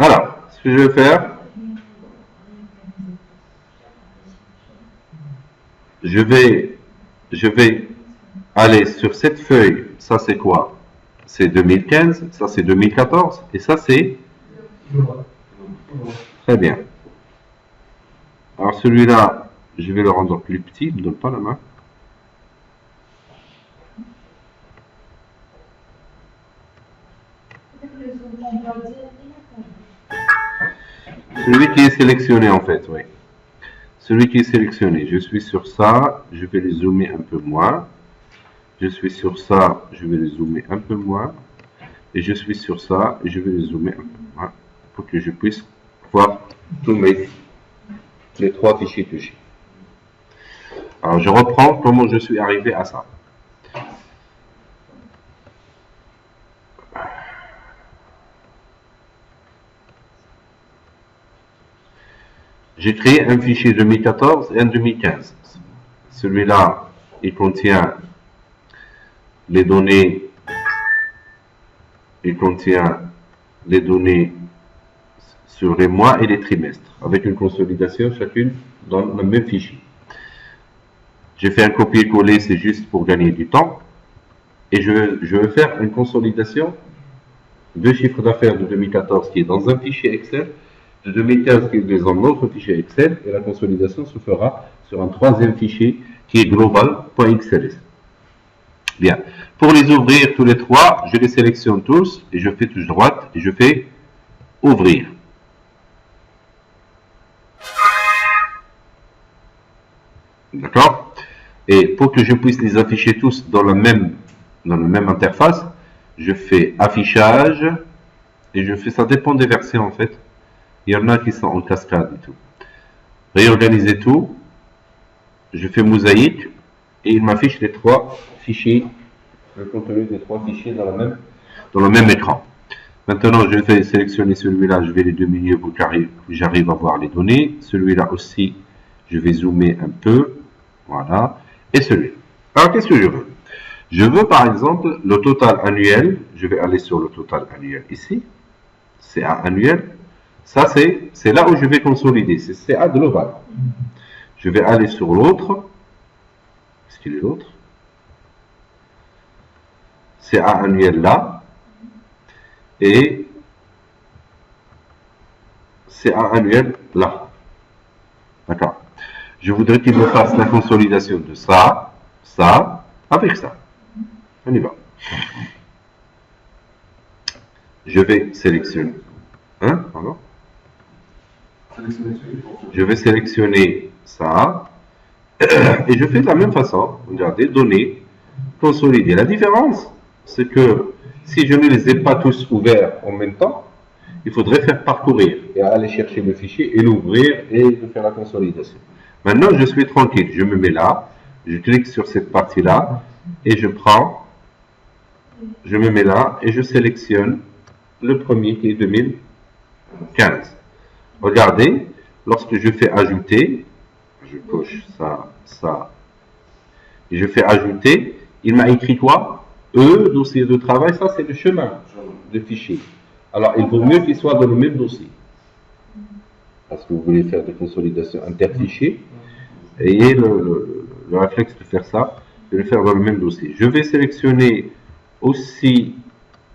Speaker 1: Alors, ce que je vais faire, je vais aller sur cette feuille. Ça c'est quoi? C'est 2015, ça c'est 2014 et ça c'est... Très bien. Alors celui-là, je vais le rendre plus petit, il ne me donne pas la main. Celui qui est sélectionné en fait, oui. Celui qui est sélectionné, je suis sur ça, je vais le zoomer un peu moins. Je suis sur ça, je vais le zoomer un peu moins. Et je suis sur ça, et je vais le zoomer un peu moins pour que je puisse voir tous les 3 fichiers que j'ai. Alors je reprends comment je suis arrivé à ça. J'ai créé un fichier 2014 et un 2015. Celui-là, il contient les données, sur les mois et les trimestres, avec une consolidation chacune dans le même fichier. J'ai fait un copier-coller, c'est juste pour gagner du temps. Et je vais faire une consolidation de chiffre d'affaires de 2014 qui est dans un fichier Excel, de 2015 qui est dans un autre fichier Excel, et la consolidation se fera sur un 3e fichier qui est global.xls. Bien. Pour les ouvrir tous les 3, je les sélectionne tous et je fais touche droite et je fais ouvrir. D'accord? Et pour que je puisse les afficher tous dans la même interface, je fais affichage et je fais, ça dépend des versions en fait. Il y en a qui sont en cascade et tout. Réorganiser tout, je fais mosaïque et il m'affiche les 3 fichiers, le contenu des 3 fichiers dans le même écran. Maintenant, je vais sélectionner celui-là, je vais les diminuer pour que j'arrive à voir les données. Celui-là aussi, je vais zoomer un peu. Voilà. Et celui-là. Alors, qu'est-ce que je veux? Je veux, par exemple, le total annuel. Je vais aller sur le total annuel ici. CA annuel. Ça, c'est là où je vais consolider. C'est CA global. Je vais aller sur l'autre. Est-ce qu'il est l'autre? CA annuel là. Et CA annuel là. D'accord. Je voudrais qu'il me fasse la consolidation de ça, ça, avec ça. On y va. Je vais sélectionner. Hein? Pardon? Je vais sélectionner ça. Et je fais de la même façon. Regardez, données, consolider. La différence, c'est que si je ne les ai pas tous ouverts en même temps, il faudrait faire parcourir et aller chercher le fichier et l'ouvrir et de faire la consolidation. Maintenant, je suis tranquille. Je me mets là, je clique sur cette partie-là et je me mets là et je sélectionne le premier qui est 2015. Regardez, lorsque je fais ajouter, je coche ça, ça, et je fais ajouter, il m'a écrit quoi? Dossier de travail, ça c'est le chemin de fichier. Alors, il vaut mieux qu'il soit dans le même dossier. Parce que vous voulez faire des consolidations interfichiers, ayez le réflexe de faire ça, de le faire dans le même dossier. Je vais sélectionner aussi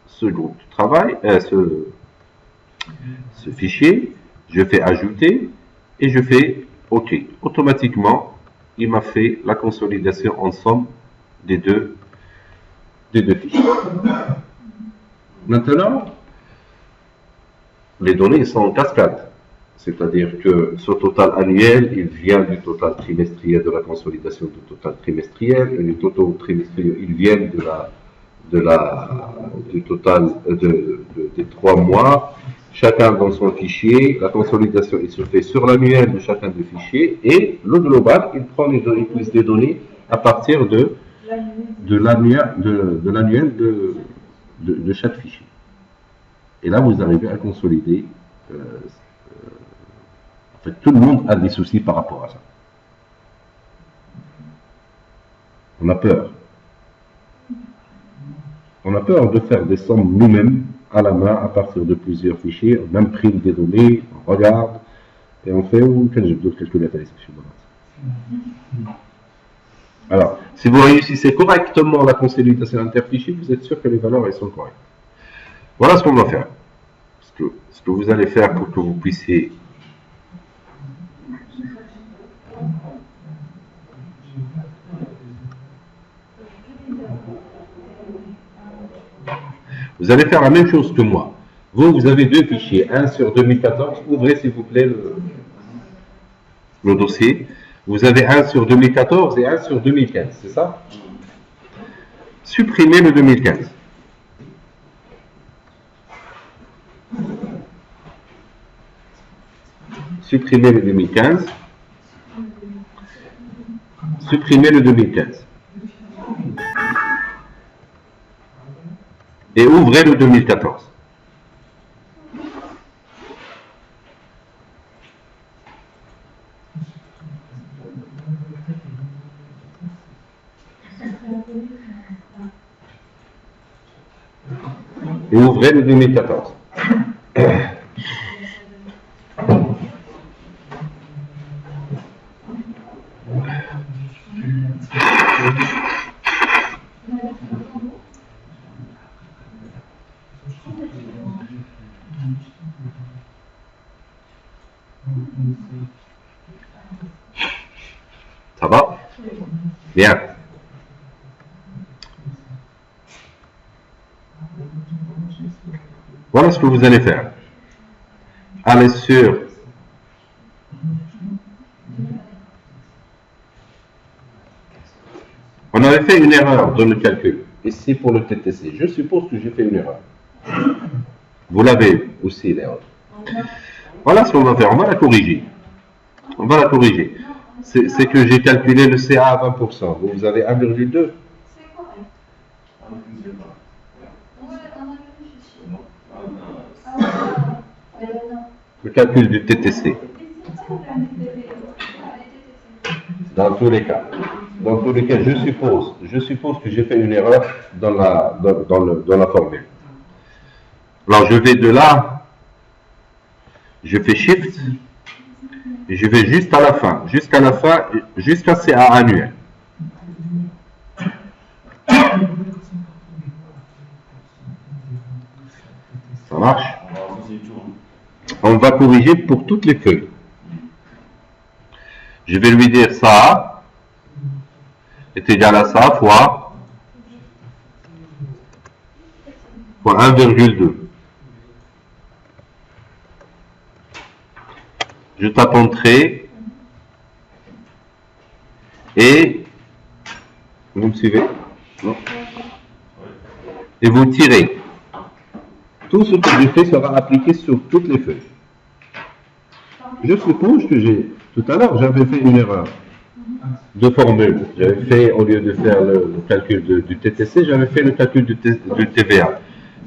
Speaker 1: ce groupe de travail, ce fichier, je fais ajouter et je fais OK. Automatiquement, il m'a fait la consolidation en somme des deux fichiers. Maintenant, les données sont en cascade. C'est-à-dire que ce total annuel, il vient du total trimestriel, de la consolidation du total trimestriel, et le total trimestriel, il vient du total des 3 mois, chacun dans son fichier. La consolidation, il se fait sur l'annuel de chacun des fichiers, et le global, il prend les données, il des données à partir de l'annuel de chaque fichier. Et là, vous arrivez à consolider. En fait, tout le monde a des soucis par rapport à ça. On a peur. On a peur de faire des sommes nous-mêmes, à la main, à partir de plusieurs fichiers. On imprime des données, on regarde, et on fait d'autres calculateurs. Alors, si vous réussissez correctement la consolidation interfichier, vous êtes sûr que les valeurs elles sont correctes. Voilà ce qu'on va faire. Ce que vous allez faire pour que vous puissiez vous allez faire la même chose que moi. Vous avez deux fichiers, un sur 2014. Ouvrez s'il vous plaît le dossier. Vous avez un sur 2014 et un sur 2015, c'est ça? Supprimez le 2015. Supprimez le 2015. Supprimez le 2015. Et ouvrez le 2014. Et ouvrez le 2014. Ça va? Bien. Voilà ce que vous allez faire. Allez sur on avait fait une erreur dans le calcul. Ici pour le TTC. Je suppose que j'ai fait une erreur. Vous l'avez aussi l'erreur. Voilà ce qu'on va faire. On va la corriger. On va la corriger. C'est que j'ai calculé le CA à 20%. Vous avez 1,2.
Speaker 3: C'est correct.
Speaker 1: Le calcul du TTC. Dans tous les cas. Dans tous les cas, je suppose que j'ai fait une erreur dans la formule. Alors je vais de là, je fais Shift, et je vais juste à la fin, jusqu'à CA annuel. Ça marche? On va corriger pour toutes les feuilles. Je vais lui dire ça est égal à ça fois 1,2. Je tape entrée et vous me suivez? Non. Et vous tirez. Tout ce que j'ai fait sera appliqué sur toutes les feuilles. Je suppose que tout à l'heure, j'avais fait une erreur de formule. J'avais fait, au lieu de faire le calcul du TTC, j'avais fait le calcul du TVA.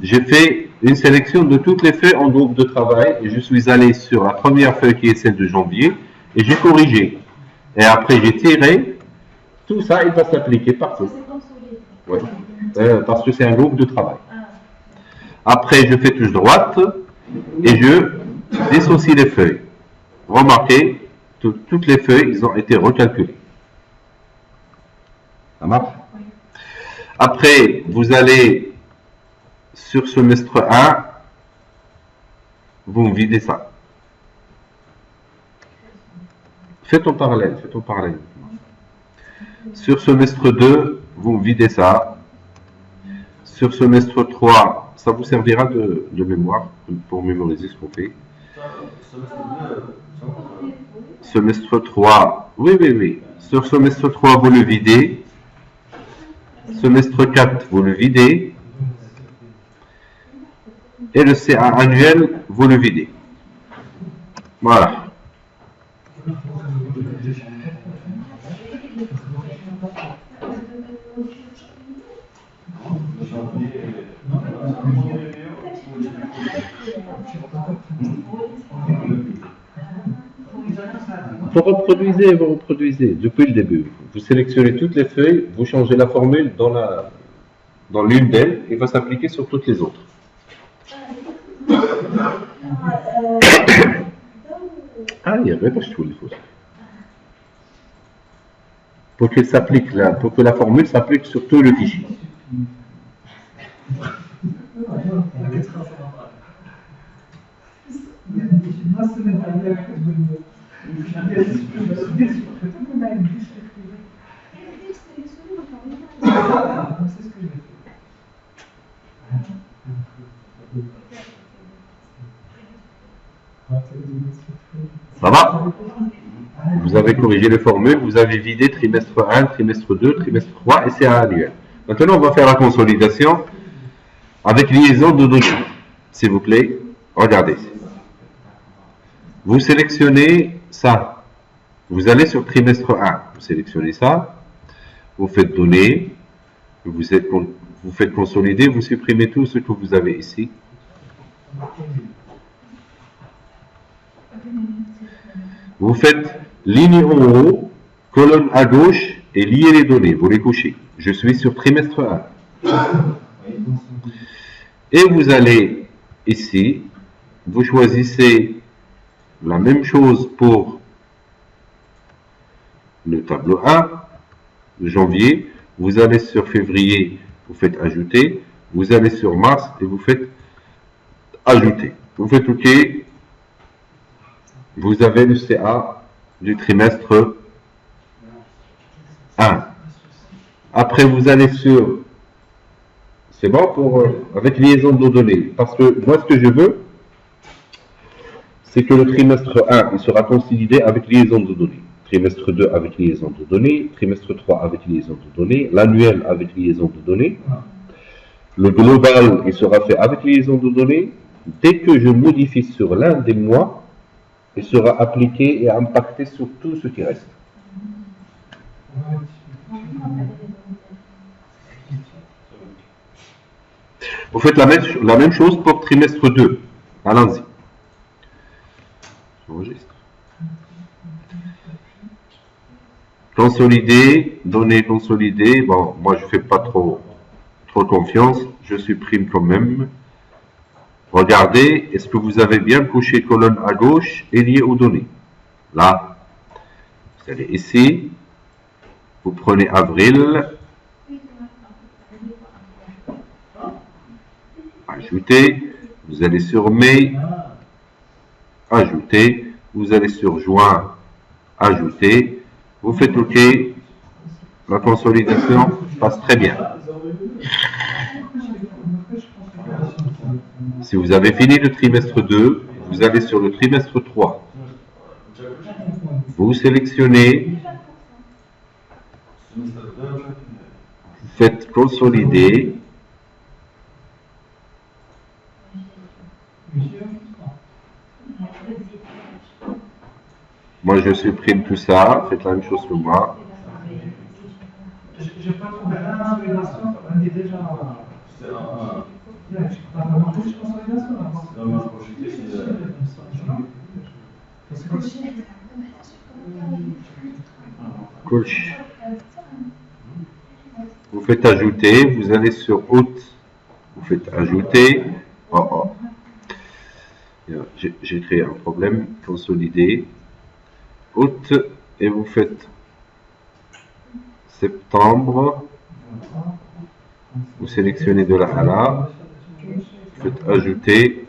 Speaker 1: J'ai fait une sélection de toutes les feuilles en groupe de travail et je suis allé sur la première feuille qui est celle de janvier et j'ai corrigé. Et après, j'ai tiré. Tout ça, il va s'appliquer partout. Oui. Parce que c'est un groupe de travail. Après, je fais touche droite et je dissocie les feuilles. Remarquez, toutes les feuilles, ils ont été recalculées. Ça marche? Après, vous allez sur semestre 1, vous me videz ça. Faites en parallèle, faites en parallèle. Sur semestre 2, vous me videz ça. Sur semestre 3, ça vous servira de mémoire pour mémoriser ce qu'on fait. Semestre 3, oui. Sur semestre 3, vous le videz. Semestre 4, vous le videz. Et le CA annuel, vous le videz. Voilà. Vous reproduisez depuis le début. Vous sélectionnez toutes les feuilles, vous changez la formule dans l'une d'elles et va s'appliquer sur toutes les autres. Ah, il y avait pas je trouve les fausses. Pour qu'elle s'applique là, pour que la formule s'applique sur tout le fichier. Ça va? Vous avez corrigé les formules, vous avez vidé trimestre 1, trimestre 2, trimestre 3 et CA annuel. Maintenant, on va faire la consolidation avec liaison de données. S'il vous plaît, regardez. Vous sélectionnez ça. Vous allez sur trimestre 1. Vous sélectionnez ça. Vous faites données. Vous faites consolider. Vous supprimez tout ce que vous avez ici. Vous faites ligne en haut, colonne à gauche et lier les données. Vous les couchez. Je suis sur trimestre 1. Et vous allez ici. Vous choisissez la même chose pour le tableau 1 de janvier. Vous allez sur février, vous faites ajouter. Vous allez sur mars et vous faites ajouter. Vous faites OK. Vous avez le CA du trimestre 1. Après, vous allez sur... C'est bon pour avec liaison de données. Parce que moi, ce que je veux, c'est que le trimestre 1 il sera consolidé avec liaison de données. Trimestre 2 avec liaison de données. Trimestre 3 avec liaison de données. L'annuel avec liaison de données. Le global, il sera fait avec liaison de données. Dès que je modifie sur l'un des mois, il sera appliqué et impacté sur tout ce qui reste. Vous faites la même chose pour trimestre 2. Allons-y. J'enregistre. Consolider, données consolidées. Bon, moi je ne fais pas trop confiance. Je supprime quand même. Regardez, est-ce que vous avez bien couché colonne à gauche et lié aux données? Là, vous allez ici, vous prenez avril, ajouter, vous allez sur mai, ajouter, vous allez sur juin, ajouter, vous faites OK, la consolidation passe très bien. Si vous avez fini le trimestre 2, vous allez sur le trimestre 3. Vous sélectionnez, vous faites consolider. Moi, je supprime tout ça. Faites la même chose que moi.
Speaker 2: J'ai pas trouvé l'inspiration, on est déjà...
Speaker 1: Couche. Vous faites ajouter, vous allez sur août, vous faites ajouter. Oh. J'ai créé un problème. Consolider. Août et vous faites septembre. Vous sélectionnez de là à là. Vous faites ajouter.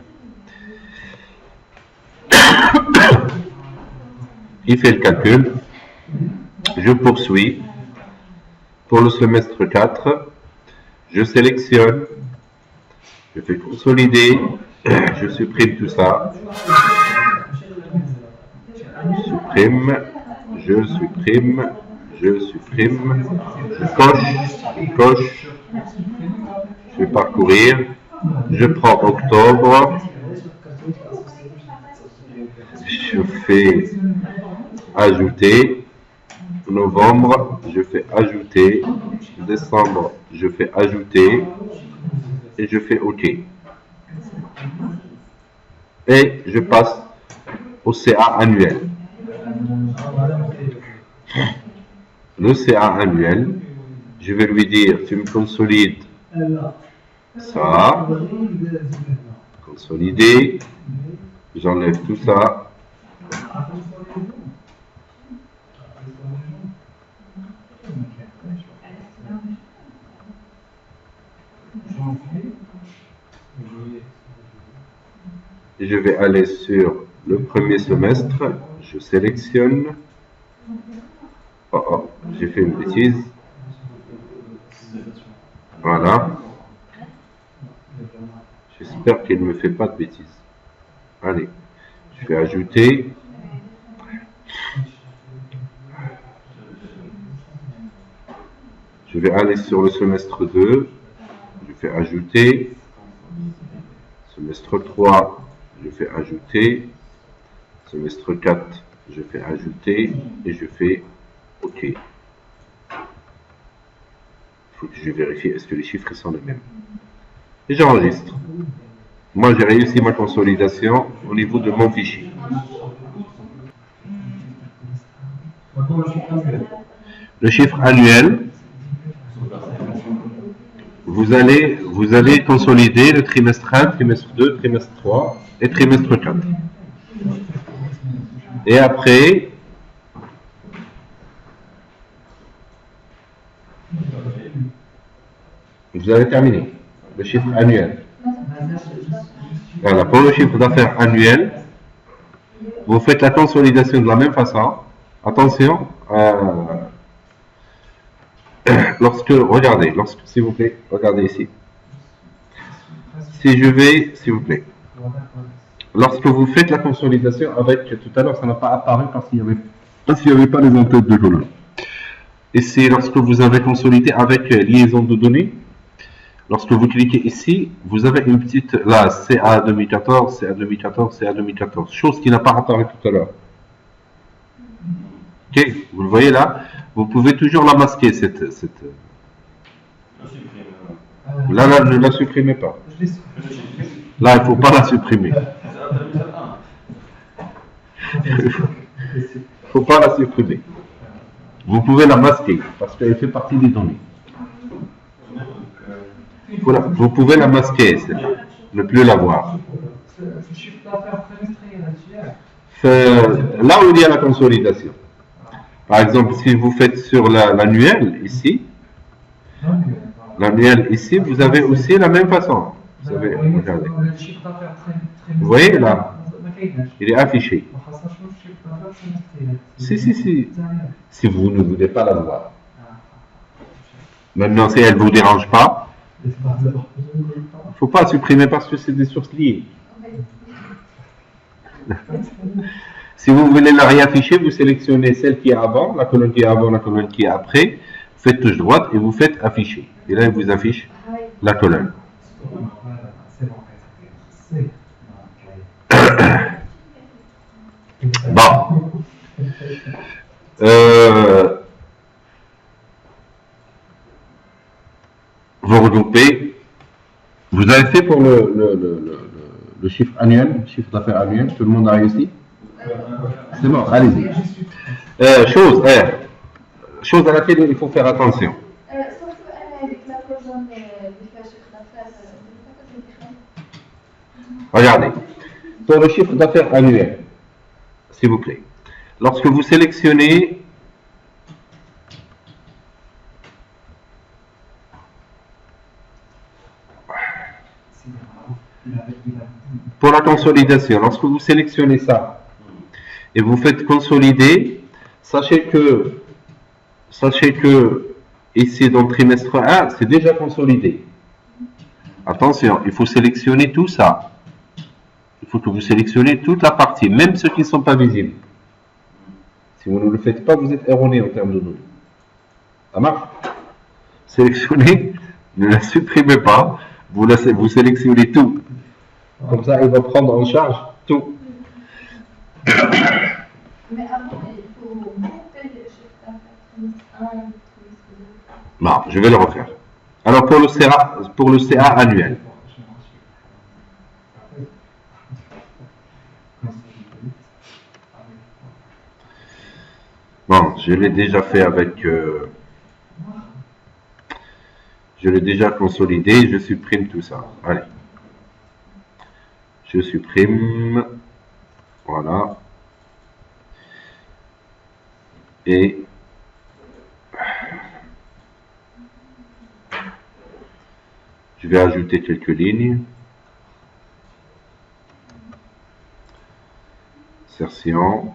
Speaker 1: il fait le calcul. Je poursuis. Pour le semestre 4, je sélectionne, je fais consolider, je supprime tout ça. Je supprime, je coche, je vais parcourir, je prends octobre, je fais ajouter, novembre, je fais ajouter, décembre, je fais ajouter, et je fais OK. Et je passe au CA annuel. Le CA annuel, je vais lui dire, tu me consolides ça, consolider, j'enlève tout ça, et je vais aller sur le premier semestre, je sélectionne, oh, j'ai fait une bêtise, voilà, j'espère qu'il ne me fait pas de bêtises, allez, je vais ajouter, je vais aller sur le semestre 2, je fais ajouter, semestre 3, je fais ajouter, semestre 4, je fais ajouter et je fais OK. Il faut que je vérifie est-ce que les chiffres sont les mêmes. Et j'enregistre. Moi, j'ai réussi ma consolidation au niveau de mon fichier. Le chiffre annuel, vous allez consolider le trimestre 1, trimestre 2, trimestre 3 et trimestre 4. Et après, vous avez terminé le chiffre annuel. Voilà, pour le chiffre d'affaires annuel, vous faites la consolidation de la même façon. Attention, regardez, s'il vous plaît, regardez ici. Si je vais, s'il vous plaît, lorsque vous faites la consolidation avec, tout à l'heure ça n'a pas apparu parce qu'il n'y avait pas les en-têtes de colonne. Et c'est lorsque vous avez consolidé avec liaison de données, lorsque vous cliquez ici, vous avez une petite, là, CA 2014, CA 2014, CA 2014, chose qui n'a pas apparu tout à l'heure. Ok, vous le voyez là, vous pouvez toujours la masquer, Là, ne la supprimez pas. Là, il ne faut pas la supprimer. Il ne faut pas la supprimer. Vous pouvez la masquer parce qu'elle fait partie des données. Vous pouvez la masquer, celle-là, ne plus la voir. Là où il y a la consolidation. Par exemple, si vous faites sur l'annuel ici, vous avez aussi la même façon. Vous avez, regardez. Vous voyez là, il est affiché. Si vous ne voulez pas la voir. Maintenant, si elle ne vous dérange pas, il ne faut pas supprimer parce que c'est des sources liées. Si vous voulez la réafficher, vous sélectionnez celle qui est avant, la colonne qui est avant, la colonne qui est après, vous faites touche droite et vous faites afficher. Et là, il vous affiche la colonne. Bon. Vous regroupez. Vous avez fait pour le chiffre annuel, le chiffre d'affaires annuel, tout le monde a réussi? C'est bon, allez-y. Chose à laquelle il faut faire attention. Regardez, pour le chiffre d'affaires annuel, s'il vous plaît, lorsque vous sélectionnez pour la consolidation, lorsque vous sélectionnez ça, et vous faites consolider. Sachez que ici dans le trimestre 1, c'est déjà consolidé. Attention, il faut sélectionner tout ça. Il faut que vous sélectionnez toute la partie, même ceux qui ne sont pas visibles. Si vous ne le faites pas, vous êtes erroné en termes de données. Ça marche? Sélectionnez, ne la supprimez pas, vous sélectionnez tout. Comme ça, il va prendre en charge tout.
Speaker 3: Mais avant, il faut monter les chiffres d'affaires trimestre 1 et trimestre 2.
Speaker 1: Bon, je vais le refaire. Alors pour le CA annuel. Bon, je l'ai déjà fait avec... je l'ai déjà consolidé, je supprime tout ça. Allez. Je supprime. Voilà. Et... je vais ajouter quelques lignes. Insertion.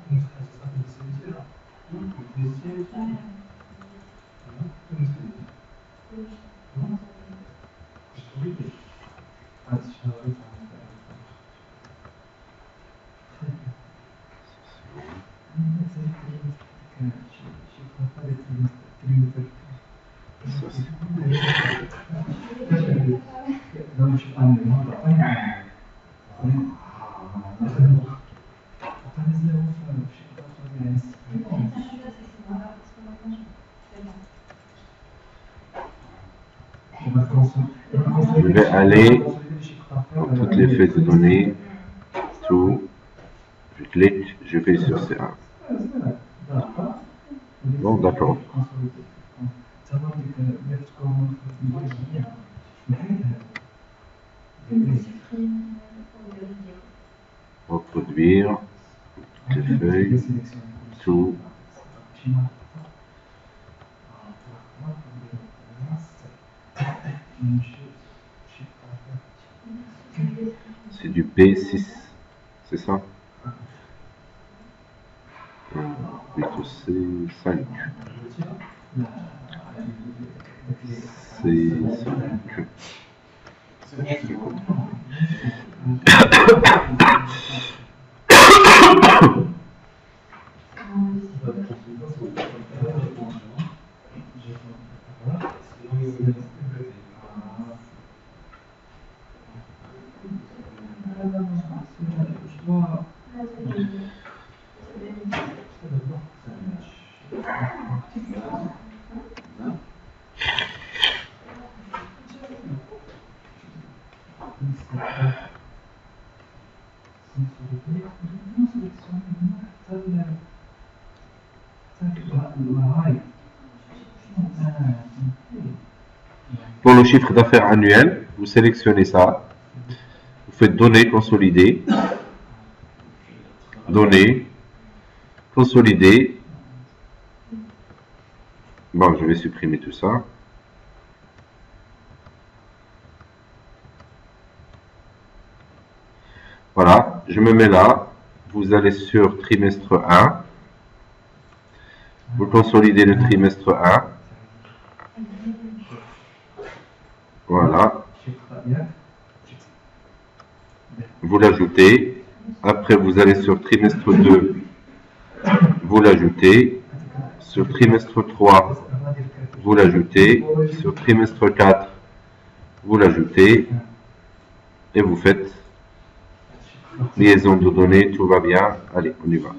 Speaker 1: Je vais aller dans toutes les feuilles de données, tout, je clique, je vais sur C1. Bon, d'accord. Reproduire, toutes les feuilles, tout. C'est du B6, c'est ça? Plutôt C5. C5. Pour le chiffre d'affaires annuel, vous sélectionnez ça, vous faites données, consolider, données, consolider. Bon, je vais supprimer tout ça. Voilà, je me mets là, vous allez sur trimestre 1, vous consolidez le trimestre 1, voilà, vous l'ajoutez, après vous allez sur trimestre 2, vous l'ajoutez, sur trimestre 3, vous l'ajoutez, sur trimestre 4, vous l'ajoutez, et vous faites liaison de données, tout va bien. Allez, on y va.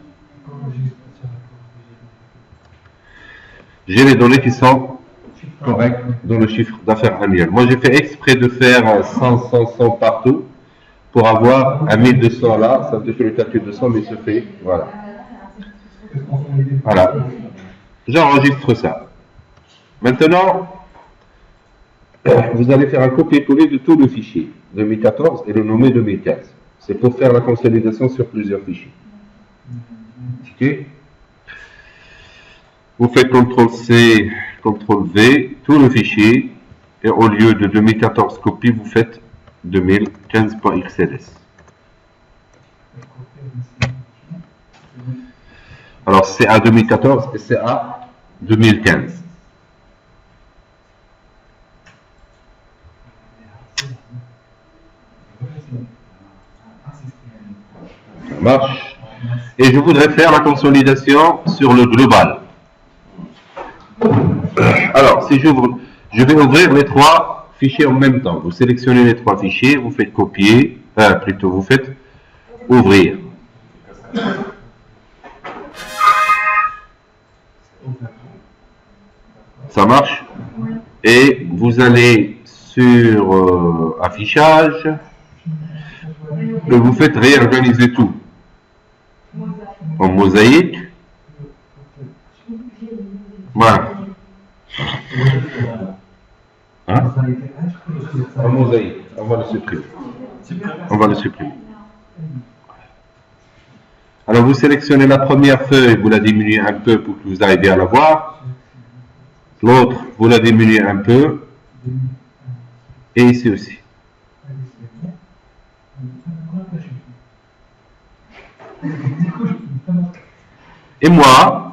Speaker 1: J'ai les données qui sont correctes dans le chiffre d'affaires annuel. Moi, j'ai fait exprès de faire 100, 100, 100 partout pour avoir un 1200 là. Ça me fait le calcul de 100, mais il se fait. Voilà. Voilà. J'enregistre ça. Maintenant, vous allez faire un copier-coller de tout le fichier 2014 et le nommer 2015. C'est pour faire la consolidation sur plusieurs fichiers. Ok? Vous faites CTRL-C, CTRL-V, tout le fichier, et au lieu de 2014 copie, vous faites 2015.xls. Alors CA 2014 et CA 2015. Ça marche. Et je voudrais faire la consolidation sur le global. Alors, si j'ouvre, je vais ouvrir les trois fichiers en même temps. Vous sélectionnez les trois fichiers, vous faites copier, plutôt vous faites ouvrir. Ça marche? Et vous allez sur affichage et vous faites réorganiser tout en mosaïque. Voilà. Hein? En mosaïque. On va le supprimer. On va le supprimer. Alors vous sélectionnez la première feuille, vous la diminuez un peu pour que vous arriviez à la voir. L'autre, vous la diminuez un peu. Et ici aussi. Et moi,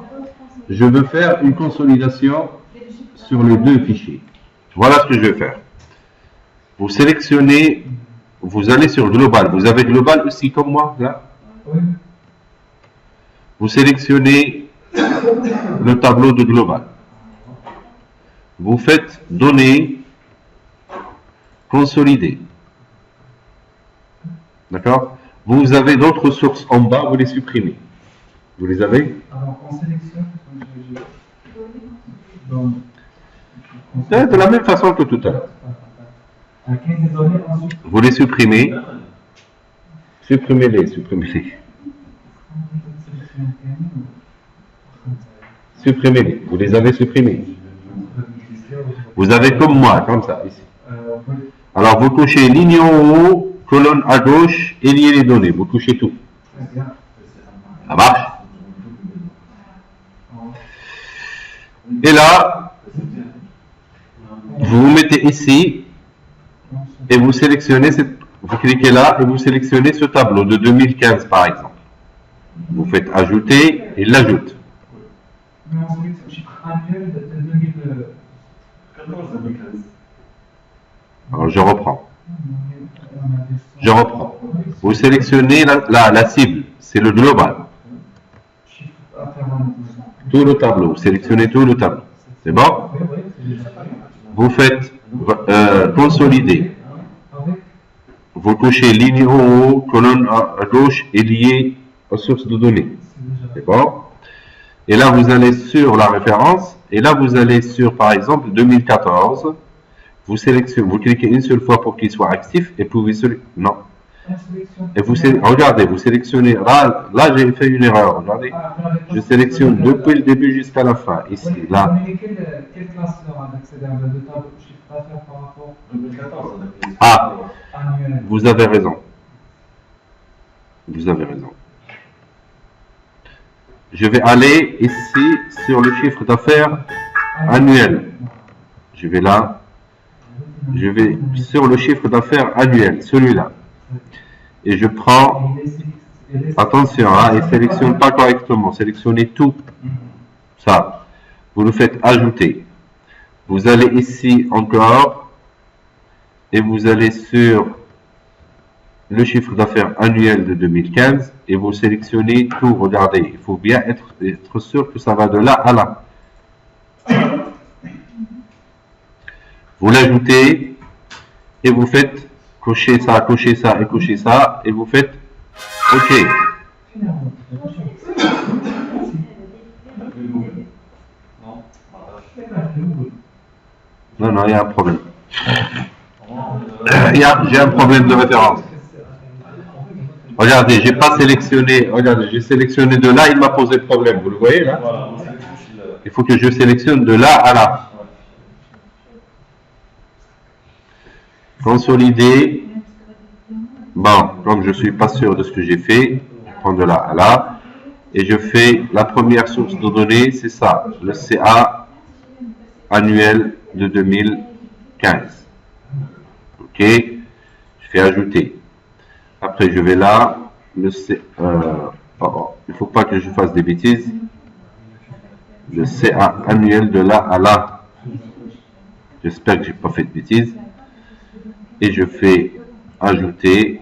Speaker 1: je veux faire une consolidation sur les deux fichiers. Voilà ce que je vais faire. Vous sélectionnez, vous allez sur Global. Vous avez Global aussi comme moi, là? Vous sélectionnez le tableau de Global. Vous faites Données, Consolider. D'accord? Vous avez d'autres sources en bas, vous les supprimez. Vous les avez?
Speaker 2: Alors, on sélectionne.
Speaker 1: De la même façon que tout à l'heure. Vous les supprimez. Supprimez-les, supprimez-les. Supprimez-les. Vous les avez supprimés. Vous avez comme moi, comme ça, ici. Alors, vous touchez ligne en haut, colonne à gauche, et lier les données. Vous touchez tout. Ça marche? Et là, vous vous mettez ici, et vous sélectionnez, vous cliquez là, et vous sélectionnez ce tableau de 2015, par exemple. Vous faites ajouter, et l'ajoute. Alors, je reprends. Je reprends. Vous sélectionnez la cible, c'est le global. Tout le tableau, vous sélectionnez tout le tableau. C'est bon? Vous faites consolider. Vous touchez ligne en haut, colonne à gauche et lié aux sources de données. C'est bon? Et là, vous allez sur la référence. Et là, vous allez sur, par exemple, 2014. Vous sélectionnez, vous cliquez une seule fois pour qu'il soit actif. Et puis vous non. Et vous regardez, vous sélectionnez. Là j'ai fait une erreur. Regardez. Je sélectionne depuis le début jusqu'à la fin. Ici, là.
Speaker 2: Quelle classe sera d'accéder à le tableau de chiffre d'affaires par rapport à 2014?
Speaker 1: Ah, vous avez raison. Vous avez raison. Je vais aller ici sur le chiffre d'affaires annuel. Je vais là. Je vais sur le chiffre d'affaires annuel, celui-là. Et je prends, attention, hein, il ne sélectionne pas correctement, sélectionnez tout. Ça, vous le faites ajouter. Vous allez ici encore, et vous allez sur le chiffre d'affaires annuel de 2015, et vous sélectionnez tout. Regardez, il faut bien être sûr que ça va de là à là. Vous l'ajoutez, et vous faites cocher ça, et cocher ça, et vous faites OK. Non, il y a un problème. J'ai un problème de référence. Regardez, j'ai pas sélectionné. Regardez, j'ai sélectionné de là, il m'a posé problème. Vous le voyez là? Il faut que je sélectionne de là à là. Consolider. Bon, comme je ne suis pas sûr de ce que j'ai fait, je prends de là à là. Et je fais la première source de données, c'est ça, le CA annuel de 2015. OK. Je fais ajouter. Après, je vais là, il ne faut pas que je fasse des bêtises. Le CA annuel de là à là. J'espère que j'ai pas fait de bêtises. Et je fais ajouter.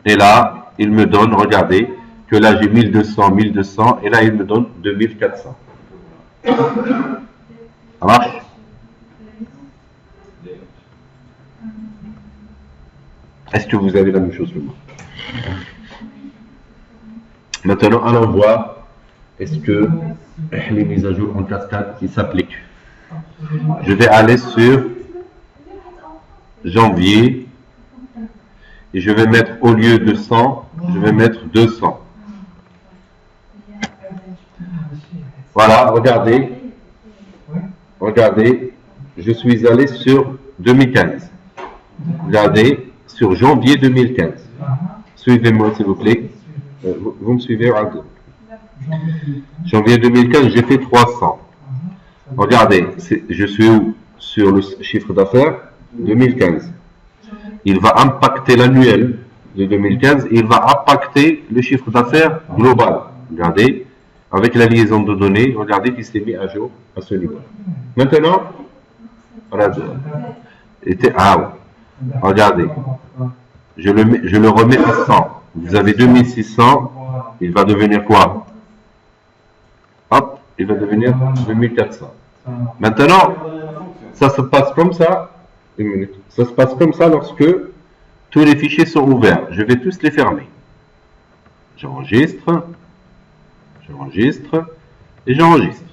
Speaker 1: Et là, il me donne, regardez, que là j'ai 1200, 1200. Et là, il me donne 2400. Ça marche? Est-ce que vous avez la même chose que moi? Maintenant, allons voir est-ce que les mises à jour en cascade qui s'appliquent. Je vais aller sur janvier et je vais mettre au lieu de 100, je vais mettre 200. Voilà, regardez. Regardez, je suis allé sur 2015. Regardez, sur janvier 2015. Suivez-moi s'il vous plaît. Vous me suivez, Abdou? Janvier 2015, j'ai fait 300. Regardez, je suis où? Sur le chiffre d'affaires 2015. Il va impacter l'annuel de 2015, il va impacter le chiffre d'affaires global. Regardez, avec la liaison de données, regardez qu'il s'est mis à jour à ce niveau. Maintenant, regardez, je le remets à 100. Vous avez 2600, il va devenir quoi? Hop, il va devenir 2400. Maintenant, ça se passe comme ça. Une minute. Ça se passe comme ça lorsque tous les fichiers sont ouverts. Je vais tous les fermer. J'enregistre et j'enregistre.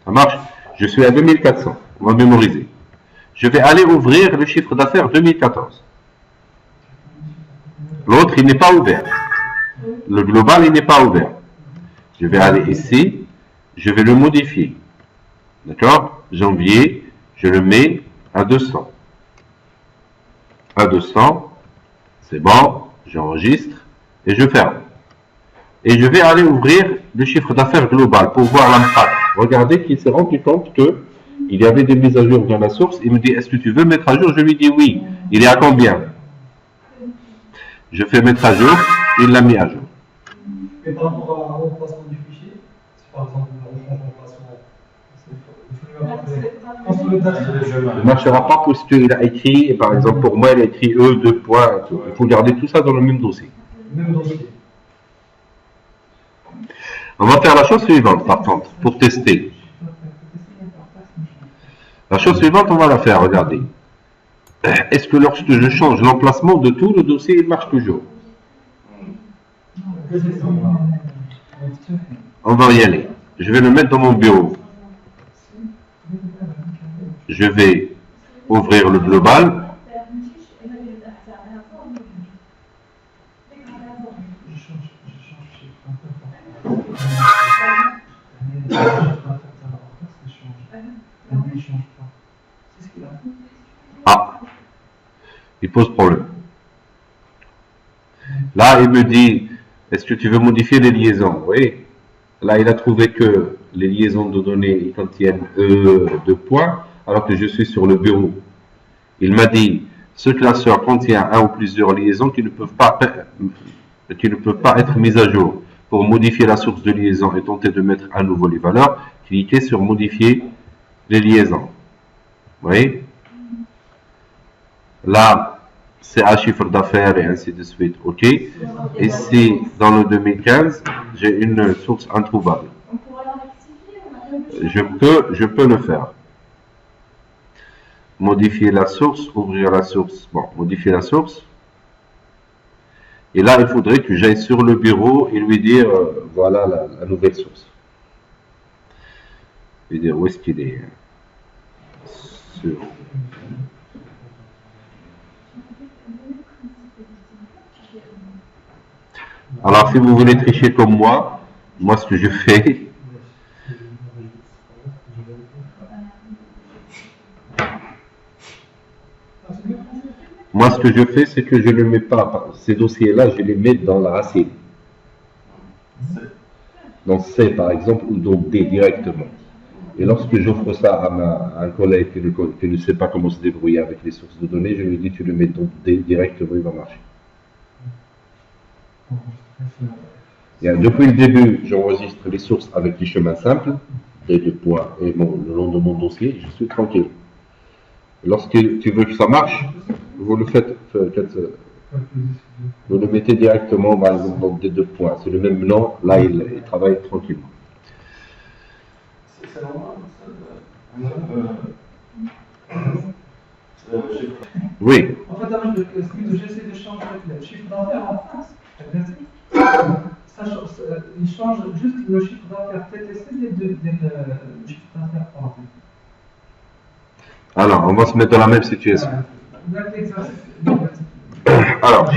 Speaker 1: Ça marche? Je suis à 2400. On va mémoriser. Je vais aller ouvrir le chiffre d'affaires 2014. L'autre, il n'est pas ouvert. Le global, il n'est pas ouvert. Je vais aller ici. Je vais le modifier. D'accord? Janvier, je le mets à 200. À 200, c'est bon, j'enregistre et je ferme. Et je vais aller ouvrir le chiffre d'affaires global pour voir l'impact. Regardez qu'il s'est rendu compte qu'il y avait des mises à jour dans la source. Il me dit, est-ce que tu veux mettre à jour? Je lui dis oui. Il est à combien? Je fais mettre à jour, il l'a mis à jour.
Speaker 2: Et par rapport à remplacement du fichier, si par exemple on change d'emplacement,
Speaker 1: il ne marchera pas parce qu'il a écrit, par exemple pour moi il a écrit E, 2 points. Il faut garder tout ça dans le même dossier.
Speaker 2: Même dossier.
Speaker 1: On va faire la chose suivante par contre, pour tester. La chose suivante, on va la faire, regardez. Est-ce que lorsque je change l'emplacement de tout le dossier, il marche toujours? On va y aller. Je vais le mettre dans mon bureau. Je vais ouvrir le global. Ah, il pose problème. Là, il me dit, est-ce que tu veux modifier les liaisons? Oui. Là, il a trouvé que les liaisons de données contiennent E2 points, alors que je suis sur le bureau. Il m'a dit, ce classeur contient un ou plusieurs liaisons qui ne peuvent pas être mises à jour. Pour modifier la source de liaison et tenter de mettre à nouveau les valeurs, cliquez sur modifier les liaisons. Vous voyez? Là, c'est un chiffre d'affaires et ainsi de suite. OK. Ici, dans le 2015, j'ai une source introuvable. Je peux le faire. Modifier la source, ouvrir la source. Bon, modifier la source. Et là, il faudrait que j'aille sur le bureau et lui dire, voilà la nouvelle source. Je vais dire, où est-ce qu'il est? Sur... Alors, si vous voulez tricher comme moi ce que je fais, c'est que je ne mets pas, ces dossiers-là, je les mets dans la racine. Dans C, par exemple, ou dans D directement. Et lorsque j'offre ça à un collègue qui ne sait pas comment se débrouiller avec les sources de données, je lui dis, tu le mets dans D directement, il va marcher. Depuis le début, j'enregistre les sources avec les chemins simples, des deux poids et le long de mon dossier, je suis tranquille. Lorsque tu veux que ça marche, vous le faites, vous le mettez directement par exemple, dans des deux poids. C'est le même nom, là il travaille tranquillement.
Speaker 2: C'est normal,
Speaker 1: Oui.
Speaker 2: en fait, j'essaie de changer le chiffre d'affaires en France. Il change juste le chiffre d'affaires TTC du chiffre d'affaires français.
Speaker 1: Alors, on va se mettre dans la même situation. Alors,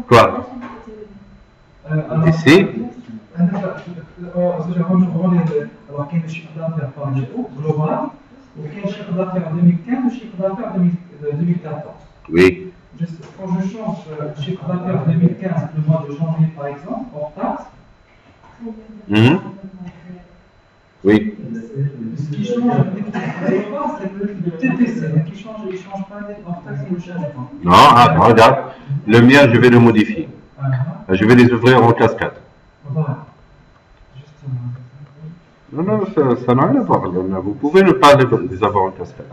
Speaker 1: quoi? Ici?
Speaker 2: Alors, quel est le chiffre d'affaires par global, ou quel est le chiffre d'affaires 2015 ou le chiffre d'affaires 2014?
Speaker 1: Oui.
Speaker 2: Quand je change le chiffre d'affaires 2015, le mois de janvier par exemple, hors taxe,
Speaker 1: oui.
Speaker 2: ce qui change, c'est le TTC, qui change, il ne change pas hors taxe, il ne change pas.
Speaker 1: Non, attends, regarde. Le mien, je vais le modifier. Je vais les ouvrir en cascade.
Speaker 2: Voilà.
Speaker 1: Non, ça n'a rien à voir. Vous pouvez ne pas les avoir en cascade.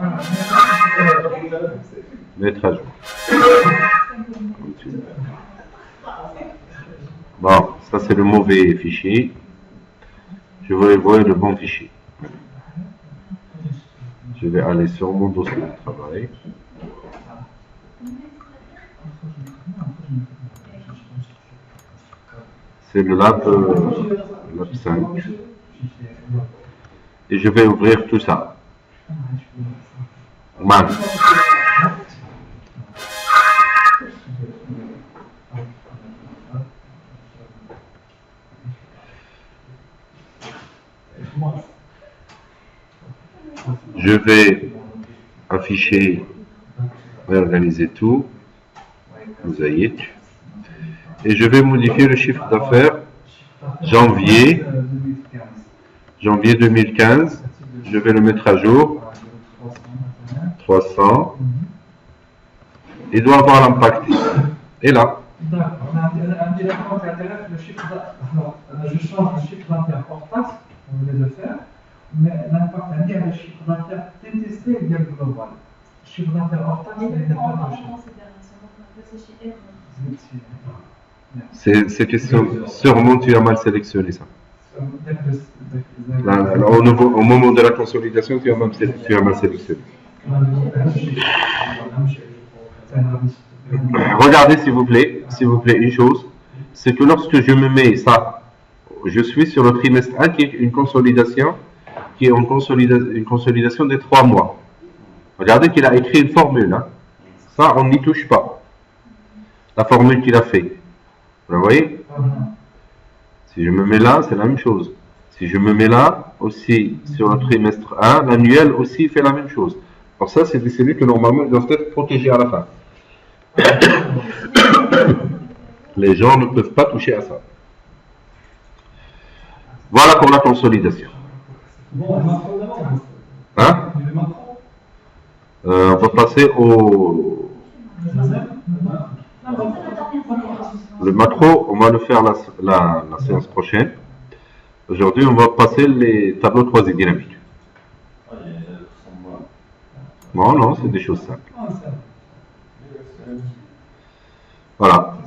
Speaker 1: Mettre à jour. Bon, ça c'est le mauvais fichier. Je vais voir le bon fichier. Je vais aller sur mon dossier de travail. C'est le lab 5. Et je vais ouvrir tout ça. Mal. Je vais afficher, réorganiser tout. Vous voyez. Et je vais modifier le chiffre d'affaires janvier 2015. Je vais le mettre à jour. 300. Il doit avoir l'impact. Et là.
Speaker 2: D'accord. Je change le chiffre d'affaires hors taxe, on venait de faire, mais l'impact indique le chiffre d'affaires TTC est bien global. Le chiffre d'affaires hors taxe, il n'est pas touché.
Speaker 1: C'était sûrement tu as mal sélectionné ça. Au moment de la consolidation, tu as mal sélectionné. Regardez s'il vous plaît une chose, c'est que lorsque je me mets ça, je suis sur le trimestre 1 qui est une consolidation une consolidation des 3 mois. Regardez qu'il a écrit une formule. Hein. Ça, on n'y touche pas. La formule qu'il a fait. Vous voyez? Si je me mets là, c'est la même chose. Si je me mets là, aussi sur le trimestre 1, l'annuel aussi fait la même chose. Alors ça, c'est des cellules que normalement doivent être protégées à la fin. Les gens ne peuvent pas toucher à ça. Voilà pour la consolidation. Hein? On va passer au... Le macro, on va le faire la séance prochaine. Aujourd'hui, on va passer les tableaux croisés dynamiques. Non, c'est des choses simples. Voilà.